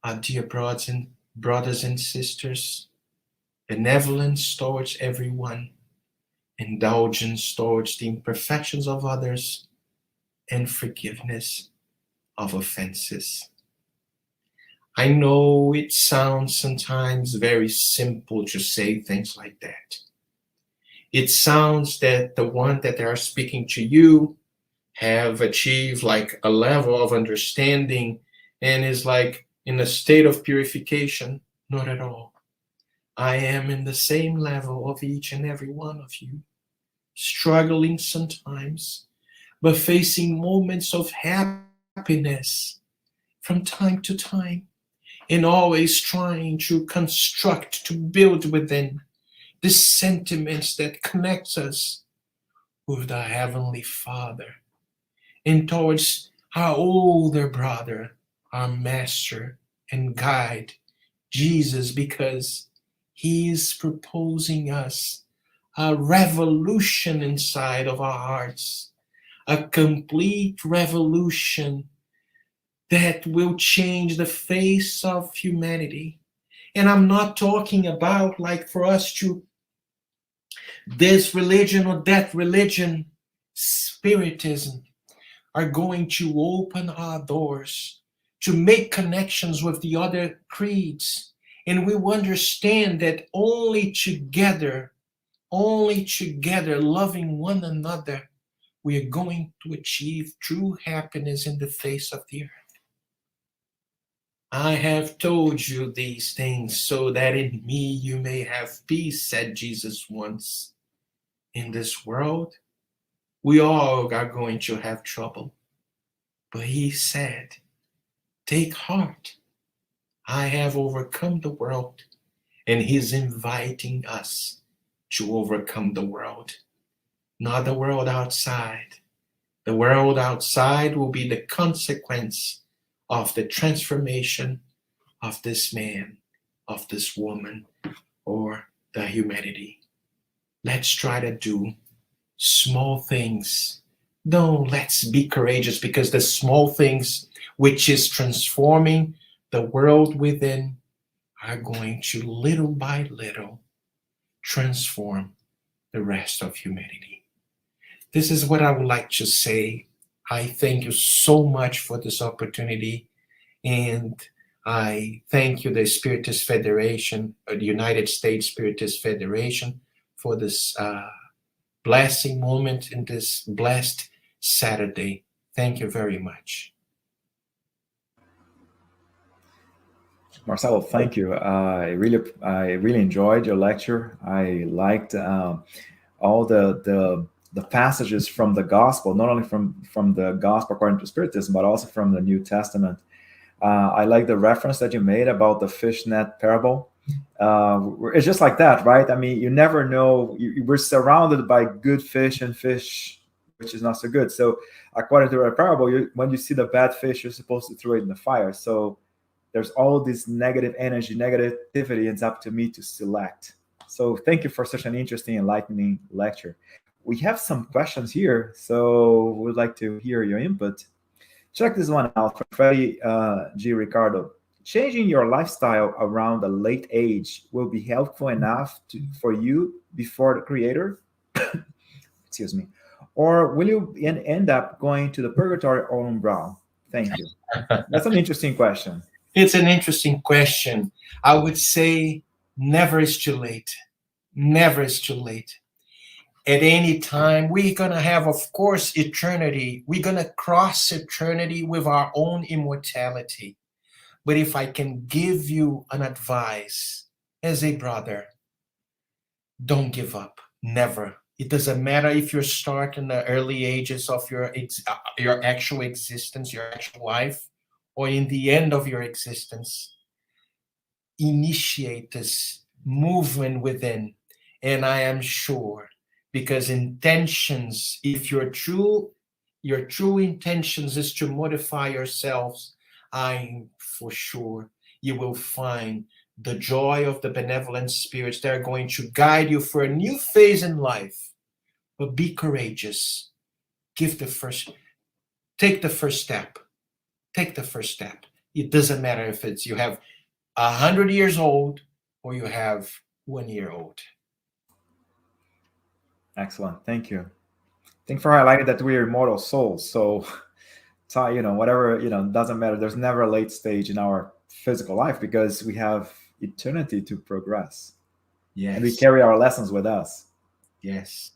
our dear brothers and sisters, benevolence towards everyone, indulgence towards the imperfections of others, and forgiveness of offenses. I know it sounds sometimes very simple to say things like that. It sounds that the one that they are speaking to you have achieved like a level of understanding and is like in a state of purification. Not at all. I am in the same level of each and every one of you, struggling sometimes, but facing moments of happiness from time to time, and always trying to construct, to build within the sentiments that connects us with the Heavenly Father and towards our older brother, our master and guide, Jesus, because he is proposing us a revolution inside of our hearts, a complete revolution that will change the face of humanity. And I'm not talking about like for us to this religion or that religion, spiritism, are going to open our doors to make connections with the other creeds. And we will understand that only together, loving one another, we are going to achieve true happiness in the face of the earth. I have told you these things so that in me you may have peace, said Jesus once. In this world, we all are going to have trouble. But he said, take heart. I have overcome the world. And he's inviting us to overcome the world, not the world outside. The world outside will be the consequence of the transformation of this man, of this woman, or the humanity. Let's try to do small things. No, let's be courageous, because the small things, which is transforming the world within, are going to little by little transform the rest of humanity. This is what I would like to say. I thank you so much for this opportunity, and I thank you, the Spiritist Federation, or the United States Spiritist Federation, for this blessing moment in this blessed Saturday. Thank you very much. Marcelo, thank you. I really enjoyed your lecture. I liked all the passages from the gospel, not only from the gospel according to Spiritism, but also from the New Testament. I like the reference that you made about the fish net parable. It's just like that, right? I mean, you never know. We're surrounded by good fish and fish which is not so good. So according to the parable, when you see the bad fish, you're supposed to throw it in the fire. So there's all this negative energy, negativity, and it's up to me to select. So thank you for such an interesting, enlightening lecture. We have some questions here, so we'd like to hear your input. Check this one out from Freddie G. Ricardo. Changing your lifestyle around a late age will be helpful enough for you before the Creator? Excuse me. Or will you end up going to the purgatory or umbral? Thank you. That's an interesting question. It's an interesting question. I would say never is too late. Never is too late. At any time, we're going to have, of course, eternity. We're going to cross eternity with our own immortality. But if I can give you an advice as a brother, don't give up. Never. It doesn't matter if you start in the early ages of your actual existence, your actual life, or in the end of your existence. Initiate this movement within. And I am sure, because intentions, if your true intentions is to modify yourselves, I'm for sure you will find the joy of the benevolent spirits that are going to guide you for a new phase in life. But be courageous. Take the first step. Take the first step. It doesn't matter if it's you have 100 years old or you have 1 year old. Excellent. Thank you. Thank you for highlighting that we're immortal souls. So, whatever, doesn't matter. There's never a late stage in our physical life because we have eternity to progress. Yes. And we carry our lessons with us. Yes.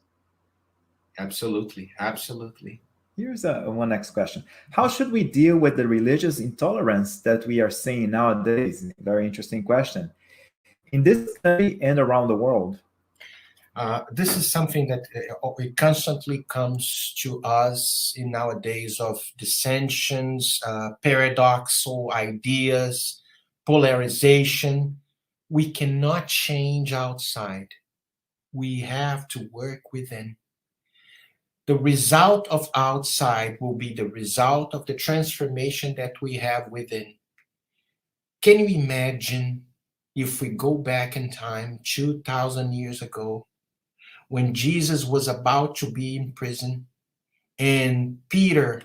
Absolutely. Absolutely. Here's one next question. How should we deal with the religious intolerance that we are seeing nowadays? Very interesting question. In this country and around the world. This is something that it constantly comes to us in nowadays of dissensions, paradoxical ideas, polarization. We cannot change outside. We have to work within. The result of outside will be the result of the transformation that we have within. Can you imagine if we go back in time 2,000 years ago, when Jesus was about to be in prison and Peter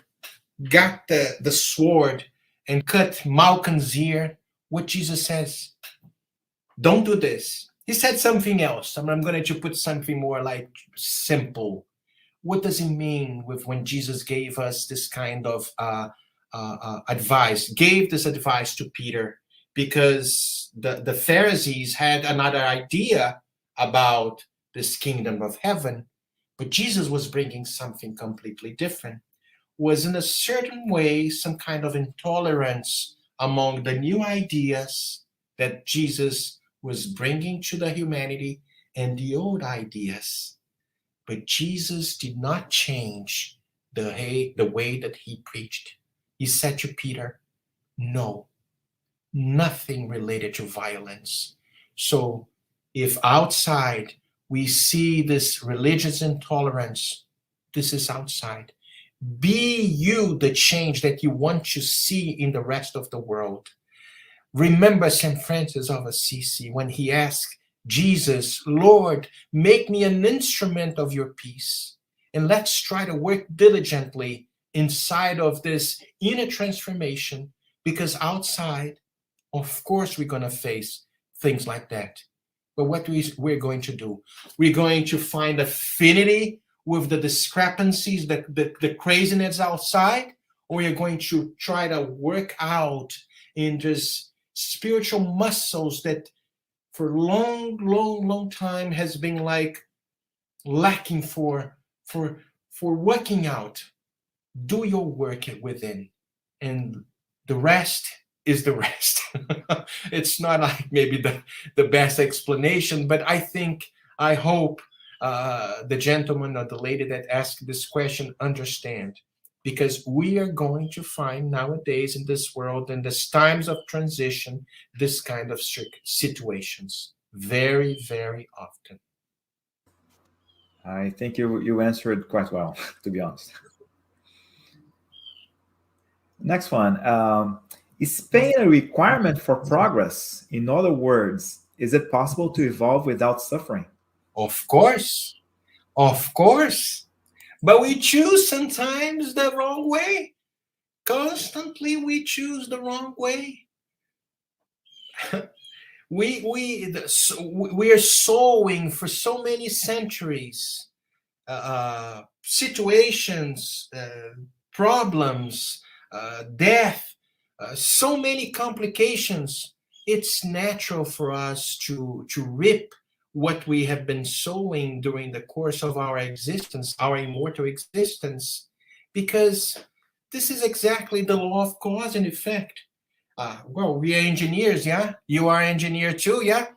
got the sword and cut Malcolm's ear, what Jesus says? Don't do this. He said something else. I'm going to put something more like simple. What does it mean with when Jesus gave us this kind of advice, gave this advice to Peter? Because the Pharisees had another idea about this kingdom of heaven, but Jesus was bringing something completely different. Was in a certain way some kind of intolerance among the new ideas that Jesus was bringing to the humanity and the old ideas. But Jesus did not change the way that he preached. He said to Peter, no, nothing related to violence. So if outside we see this religious intolerance, this is outside. Be you the change that you want to see in the rest of the world. Remember St. Francis of Assisi when he asked Jesus, Lord, make me an instrument of your peace. And let's try to work diligently inside of this inner transformation, because outside, of course, we're going to face things like that. But what we're going to do, we're going to find affinity with the discrepancies, the craziness outside, or you're going to try to work out in this spiritual muscles that for a long time has been like lacking for working out. Do your work within, and the rest is the rest. It's not like maybe the best explanation, but I hope the gentleman or the lady that asked this question understand, because we are going to find nowadays in this world, in these times of transition, this kind of situations very, very often. I think you answered quite well, to be honest. Next one. Is pain a requirement for progress? In other words, is it possible to evolve without suffering? Of course. But we choose sometimes the wrong way. Constantly we choose the wrong way. We are sowing for so many centuries situations, problems, death, so many complications. It's natural for us to reap what we have been sowing during the course of our existence, our immortal existence, because this is exactly the law of cause and effect. Well, we are engineers, yeah? You are an engineer too, yeah?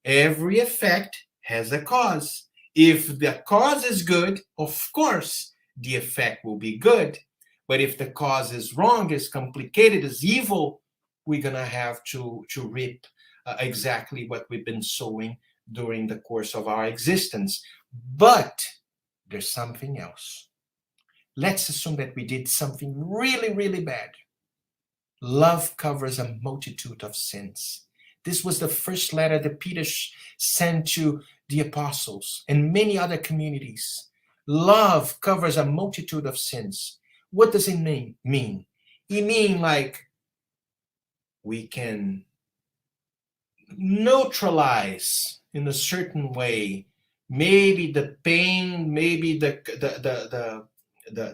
Every effect has a cause. If the cause is good, of course, the effect will be good. But if the cause is wrong, is complicated, is evil, we're going to have to reap exactly what we've been sowing during the course of our existence. But there's something else. Let's assume that we did something really, really bad. Love covers a multitude of sins. This was the first letter that Peter sent to the apostles and many other communities. Love covers a multitude of sins. What does it mean? It means like we can neutralize in a certain way maybe the pain, maybe the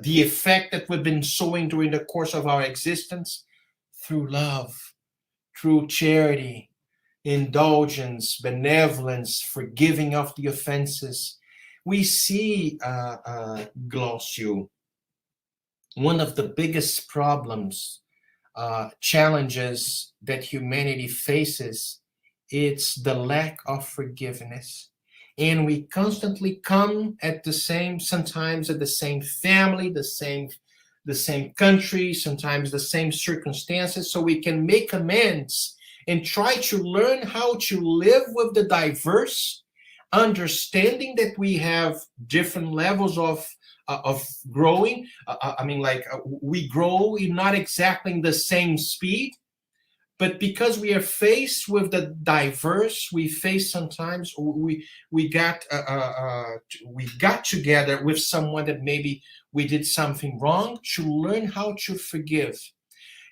effect that we've been sowing during the course of our existence, through love, through charity, indulgence, benevolence, forgiving of the offenses. We see, Glaucio, one of the biggest problems, challenges that humanity faces, it's the lack of forgiveness. And we constantly come at the same, sometimes at the same family, the same country, sometimes the same circumstances, so we can make amends and try to learn how to live with the diverse, understanding that we have different levels of growing. We grow in not exactly in the same speed, but because we are faced with the diverse, we face sometimes we got together with someone that maybe we did something wrong, to learn how to forgive.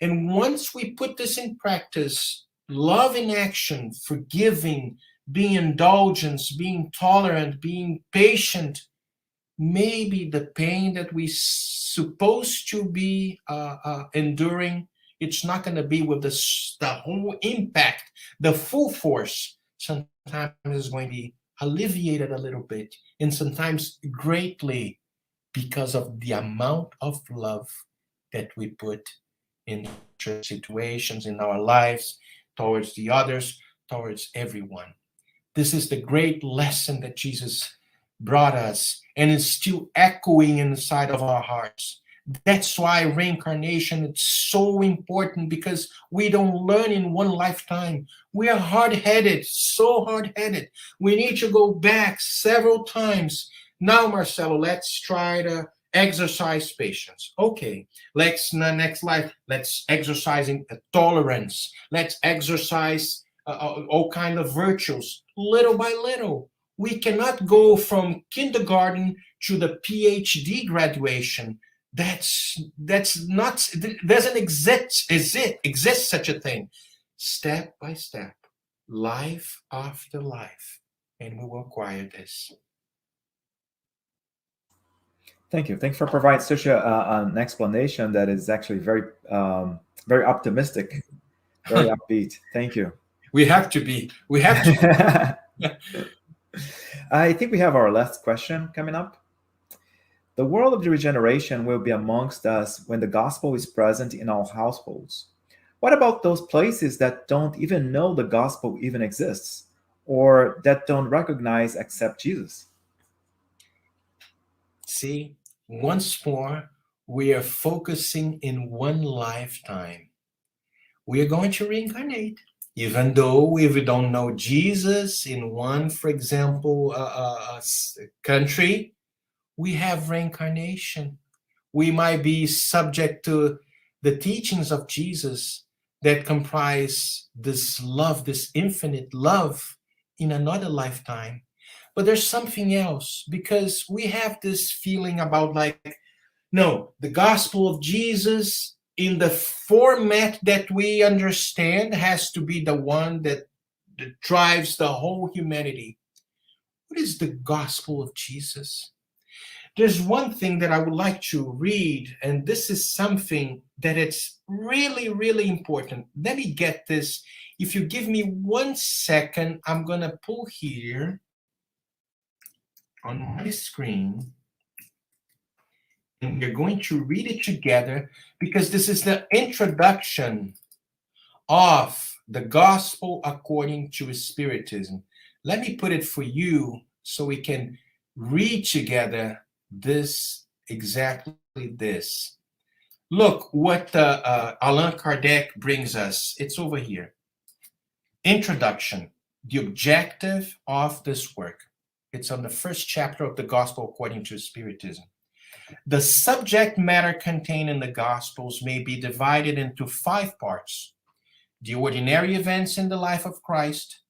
And once we put this in practice, love in action, forgiving, being indulgent, being tolerant, being patient, maybe the pain that we supposed to be enduring, it's not going to be with the whole impact, the full force. Sometimes it's going to be alleviated a little bit, and sometimes greatly, because of the amount of love that we put in situations in our lives, towards the others, towards everyone. This is the great lesson that Jesus brought us, and is still echoing inside of our hearts. That's why reincarnation is so important, because we don't learn in one lifetime. We are hard-headed, so hard-headed. We need to go back several times. Now, Marcelo, let's try to exercise patience. Okay, next life, let's exercising tolerance. Let's exercise all kind of virtues, little by little. We cannot go from kindergarten to the PhD graduation. That's not, doesn't exist such a thing. Step by step, life after life, and we will acquire this. Thank you. Thanks for providing such an explanation that is actually very, very optimistic, very upbeat. Thank you. We have to be. We have to. I think we have our last question coming up. The world of the regeneration will be amongst us when the gospel is present in all households. What about those places that don't even know the gospel even exists, or that don't recognize, accept Jesus? See, once more, we are focusing in one lifetime. We are going to reincarnate. Even though if we don't know Jesus in one, for example, country, we have reincarnation. We might be subject to the teachings of Jesus that comprise this love, this infinite love, in another lifetime. But there's something else, because we have this feeling about no, the gospel of Jesus in the format that we understand has to be the one that drives the whole humanity. What is the gospel of Jesus? There's one thing that I would like to read, and this is something that it's really, really important. Let me get this. If you give me 1 second, I'm going to pull here on my screen, and we're going to read it together, because this is the introduction of the gospel according to Spiritism. Let me put it for you so we can read together exactly this. Look what Allan Kardec brings us. It's over here. Introduction, the objective of this work. It's on the first chapter of the Gospel according to Spiritism. The subject matter contained in the Gospels may be divided into 5 parts: the ordinary events in the life of Christ,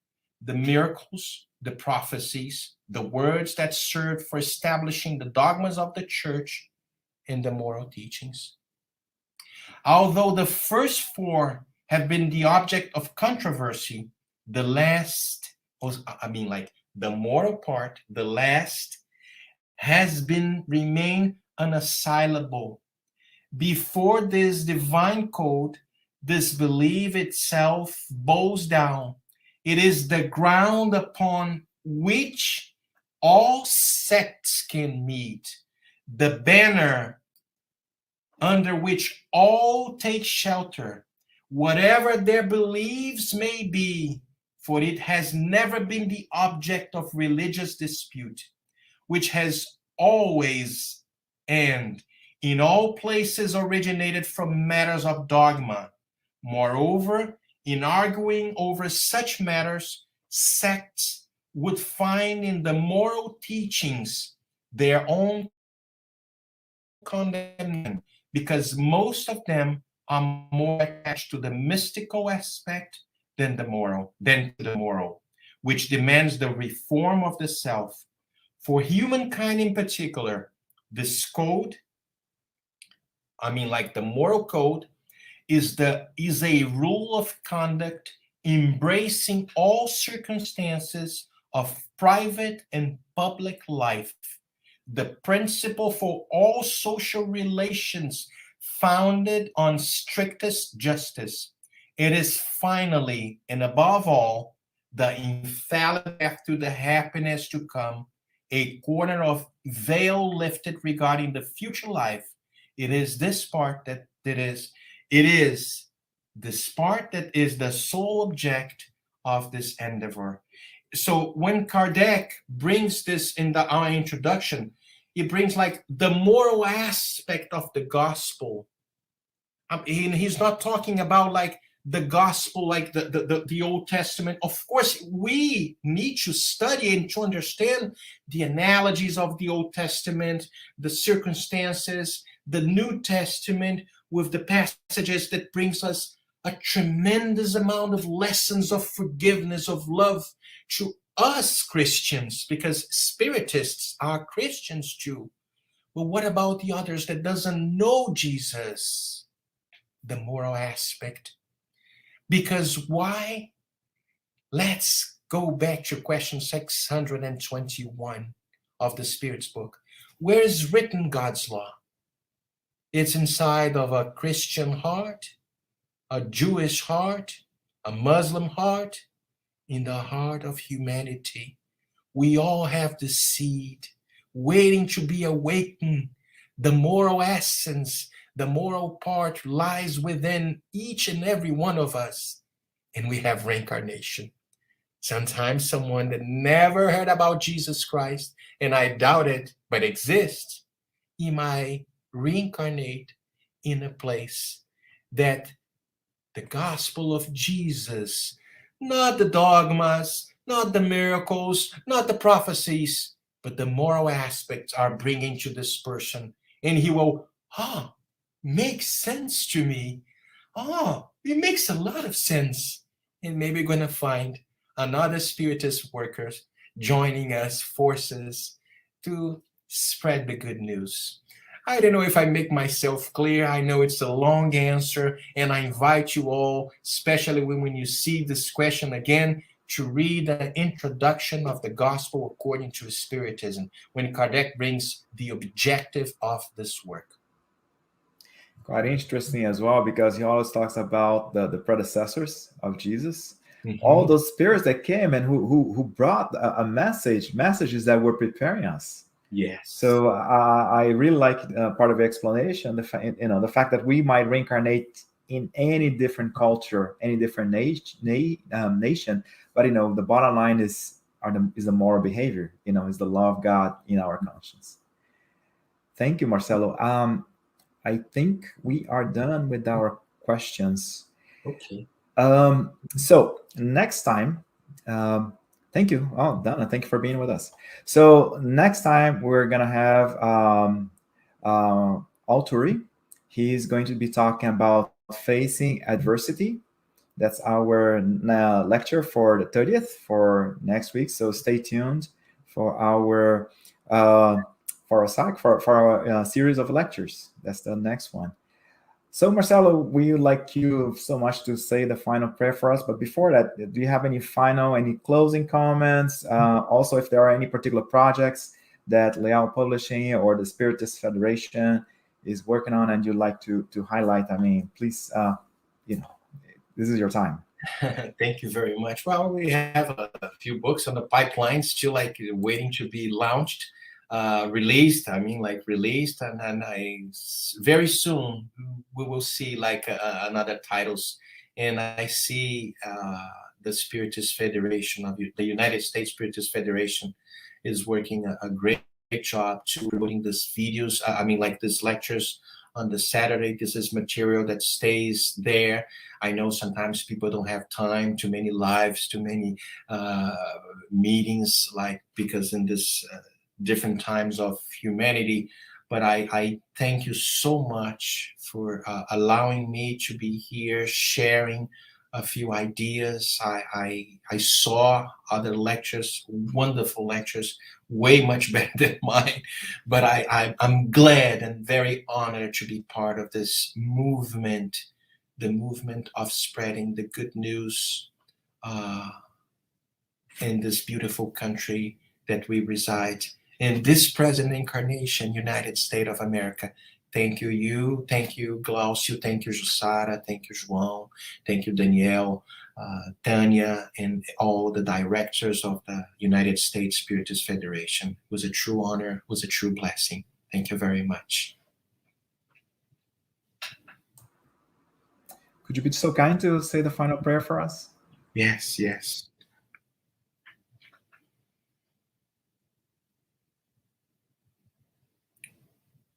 the miracles, the prophecies, the words that served for establishing the dogmas of the church, and the moral teachings. Although the first 4 have been the object of controversy, the last, the moral part, the last, has remained unassailable. Before this divine code, this belief itself bows down. It is the ground upon which all sects can meet, the banner under which all take shelter, whatever their beliefs may be, for it has never been the object of religious dispute, which has always and in all places originated from matters of dogma. Moreover, in arguing over such matters, sects would find in the moral teachings their own condemnation, because most of them are more attached to the mystical aspect than the moral, which demands the reform of the self. For humankind in particular, this code, like the moral code, is a rule of conduct embracing all circumstances of private and public life, the principle for all social relations founded on strictest justice. It is finally, and above all, the infallible path to the happiness to come, a corner of veil lifted regarding the future life. It is this part that is the sole object of this endeavor. So when Kardec brings this in our introduction, he brings like the moral aspect of the gospel. He's not talking about like the gospel, like the Old Testament. Of course, we need to study and to understand the analogies of the Old Testament, the circumstances, the New Testament, with the passages that brings us a tremendous amount of lessons of forgiveness, of love to us Christians, because Spiritists are Christians too. But what about the others that doesn't know Jesus? The moral aspect. Because why? Let's go back to question 621 of the Spirit's book. Where is written God's law? It's inside of a Christian heart, a Jewish heart, a Muslim heart, in the heart of humanity. We all have the seed waiting to be awakened. The moral essence, the moral part lies within each and every one of us. And we have reincarnation. Sometimes someone that never heard about Jesus Christ, and I doubt it, but exists, he might reincarnate in a place that the gospel of Jesus, not the dogmas, not the miracles, not the prophecies, but the moral aspects are bringing to this person. And he will, makes sense to me. It makes a lot of sense. And maybe we're going to find another Spiritist workers joining us forces to spread the good news. I don't know if I make myself clear. I know it's a long answer, and I invite you all, especially when you see this question again, to read the introduction of the Gospel according to Spiritism, when Kardec brings the objective of this work. Quite interesting as well, because he always talks about the predecessors of Jesus, Mm-hmm. all those spirits that came and who brought a messages that were preparing us. Yes. So I really like part of the explanation, the fact that we might reincarnate in any different culture, any different nation, but the bottom line is the moral behavior. Is the law of God in our conscience. Thank you, Marcelo. I think we are done with our questions. Okay. So next time. Thank you. Donna, thank you for being with us. So next time we're going to have Alturi. He's going to be talking about facing adversity. That's our lecture for the 30th for next week. So stay tuned for our series of lectures. That's the next one. So, Marcelo, we would like you so much to say the final prayer for us. But before that, do you have any closing comments? Also, if there are any particular projects that Leal Publishing or the Spiritist Federation is working on and you'd like to highlight, please, this is your time. Thank you very much. Well, we have a few books on the pipeline still waiting to be launched. released. And very soon we will see like another titles. And I see the Spiritist Federation of the United States Spiritist Federation is working a great job to promoting these videos. Like these lectures on the Saturday. This is material that stays there. I know sometimes people don't have time, too many lives, too many meetings, like because in this different times of humanity. But I thank you so much for allowing me to be here, sharing a few ideas. I saw other lectures, wonderful lectures, way much better than mine. But I'm glad and very honored to be part of this movement, the movement of spreading the good news in this beautiful country that we reside in, this present incarnation, United States of America. Thank you, thank you, Glaucio, thank you, Jussara, thank you, João, thank you, Danielle, Tanya, and all the directors of the United States Spiritist Federation. It was a true honor, it was a true blessing. Thank you very much. Could you be so kind to say the final prayer for us? Yes, yes.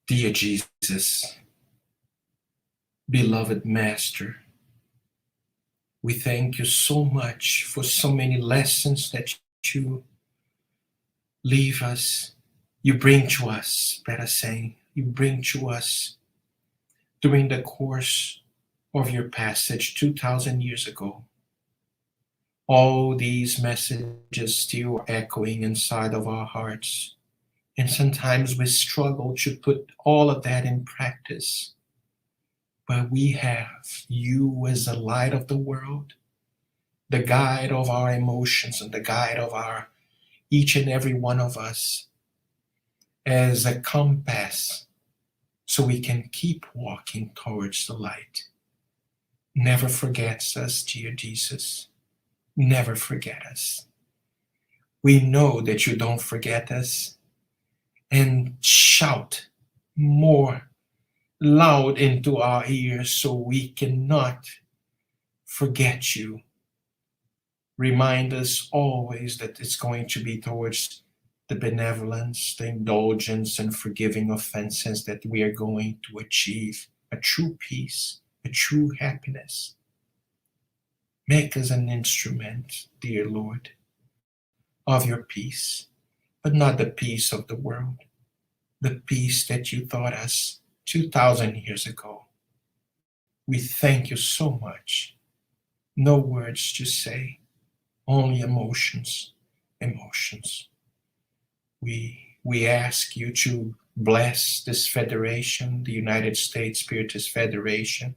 Dear Jesus, beloved Master, we thank you so much for so many lessons that you leave us, you bring to us, better saying, you bring to us during the course of your passage 2,000 years ago. All these messages still echoing inside of our hearts. And sometimes we struggle to put all of that in practice. But we have you as the light of the world, the guide of our emotions and the guide of our each and every one of us as a compass so we can keep walking towards the light. Never forgets us, dear Jesus. Never forget us. We know that you don't forget us. And shout more loud into our ears so we cannot forget you. Remind us always that it's going to be towards the benevolence, the indulgence, and forgiving offenses that we are going to achieve a true peace, a true happiness. Make us an instrument, dear Lord, of your peace, but not the peace of the world, the peace that you taught us 2,000 years ago. We thank you so much. No words to say, only emotions, emotions. We ask you to bless this federation, the United States Spiritist Federation,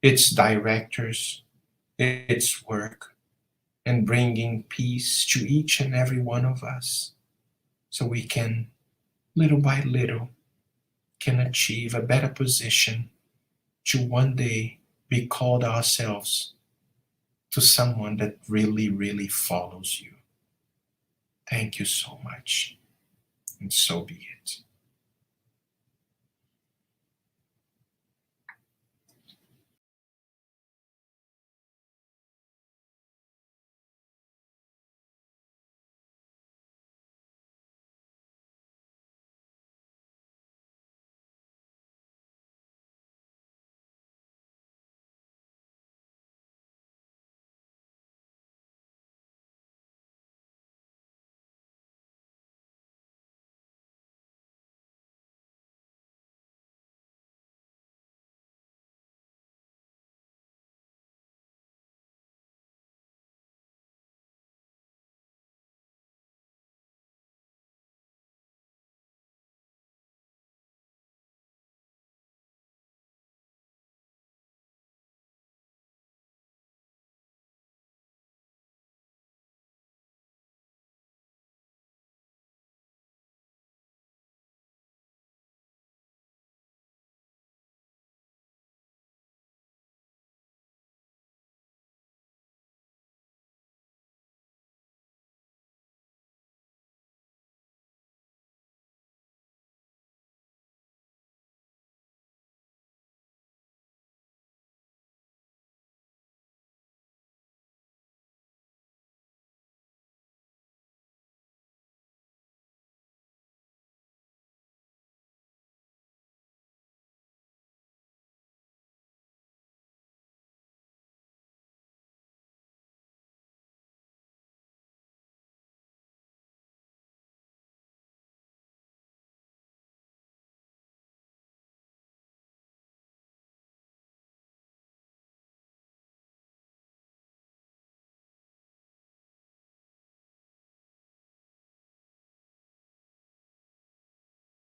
its directors, its work, and bringing peace to each and every one of us so we can, little by little, can achieve a better position to one day be called ourselves to someone that really, really follows you. Thank you so much, and so be it.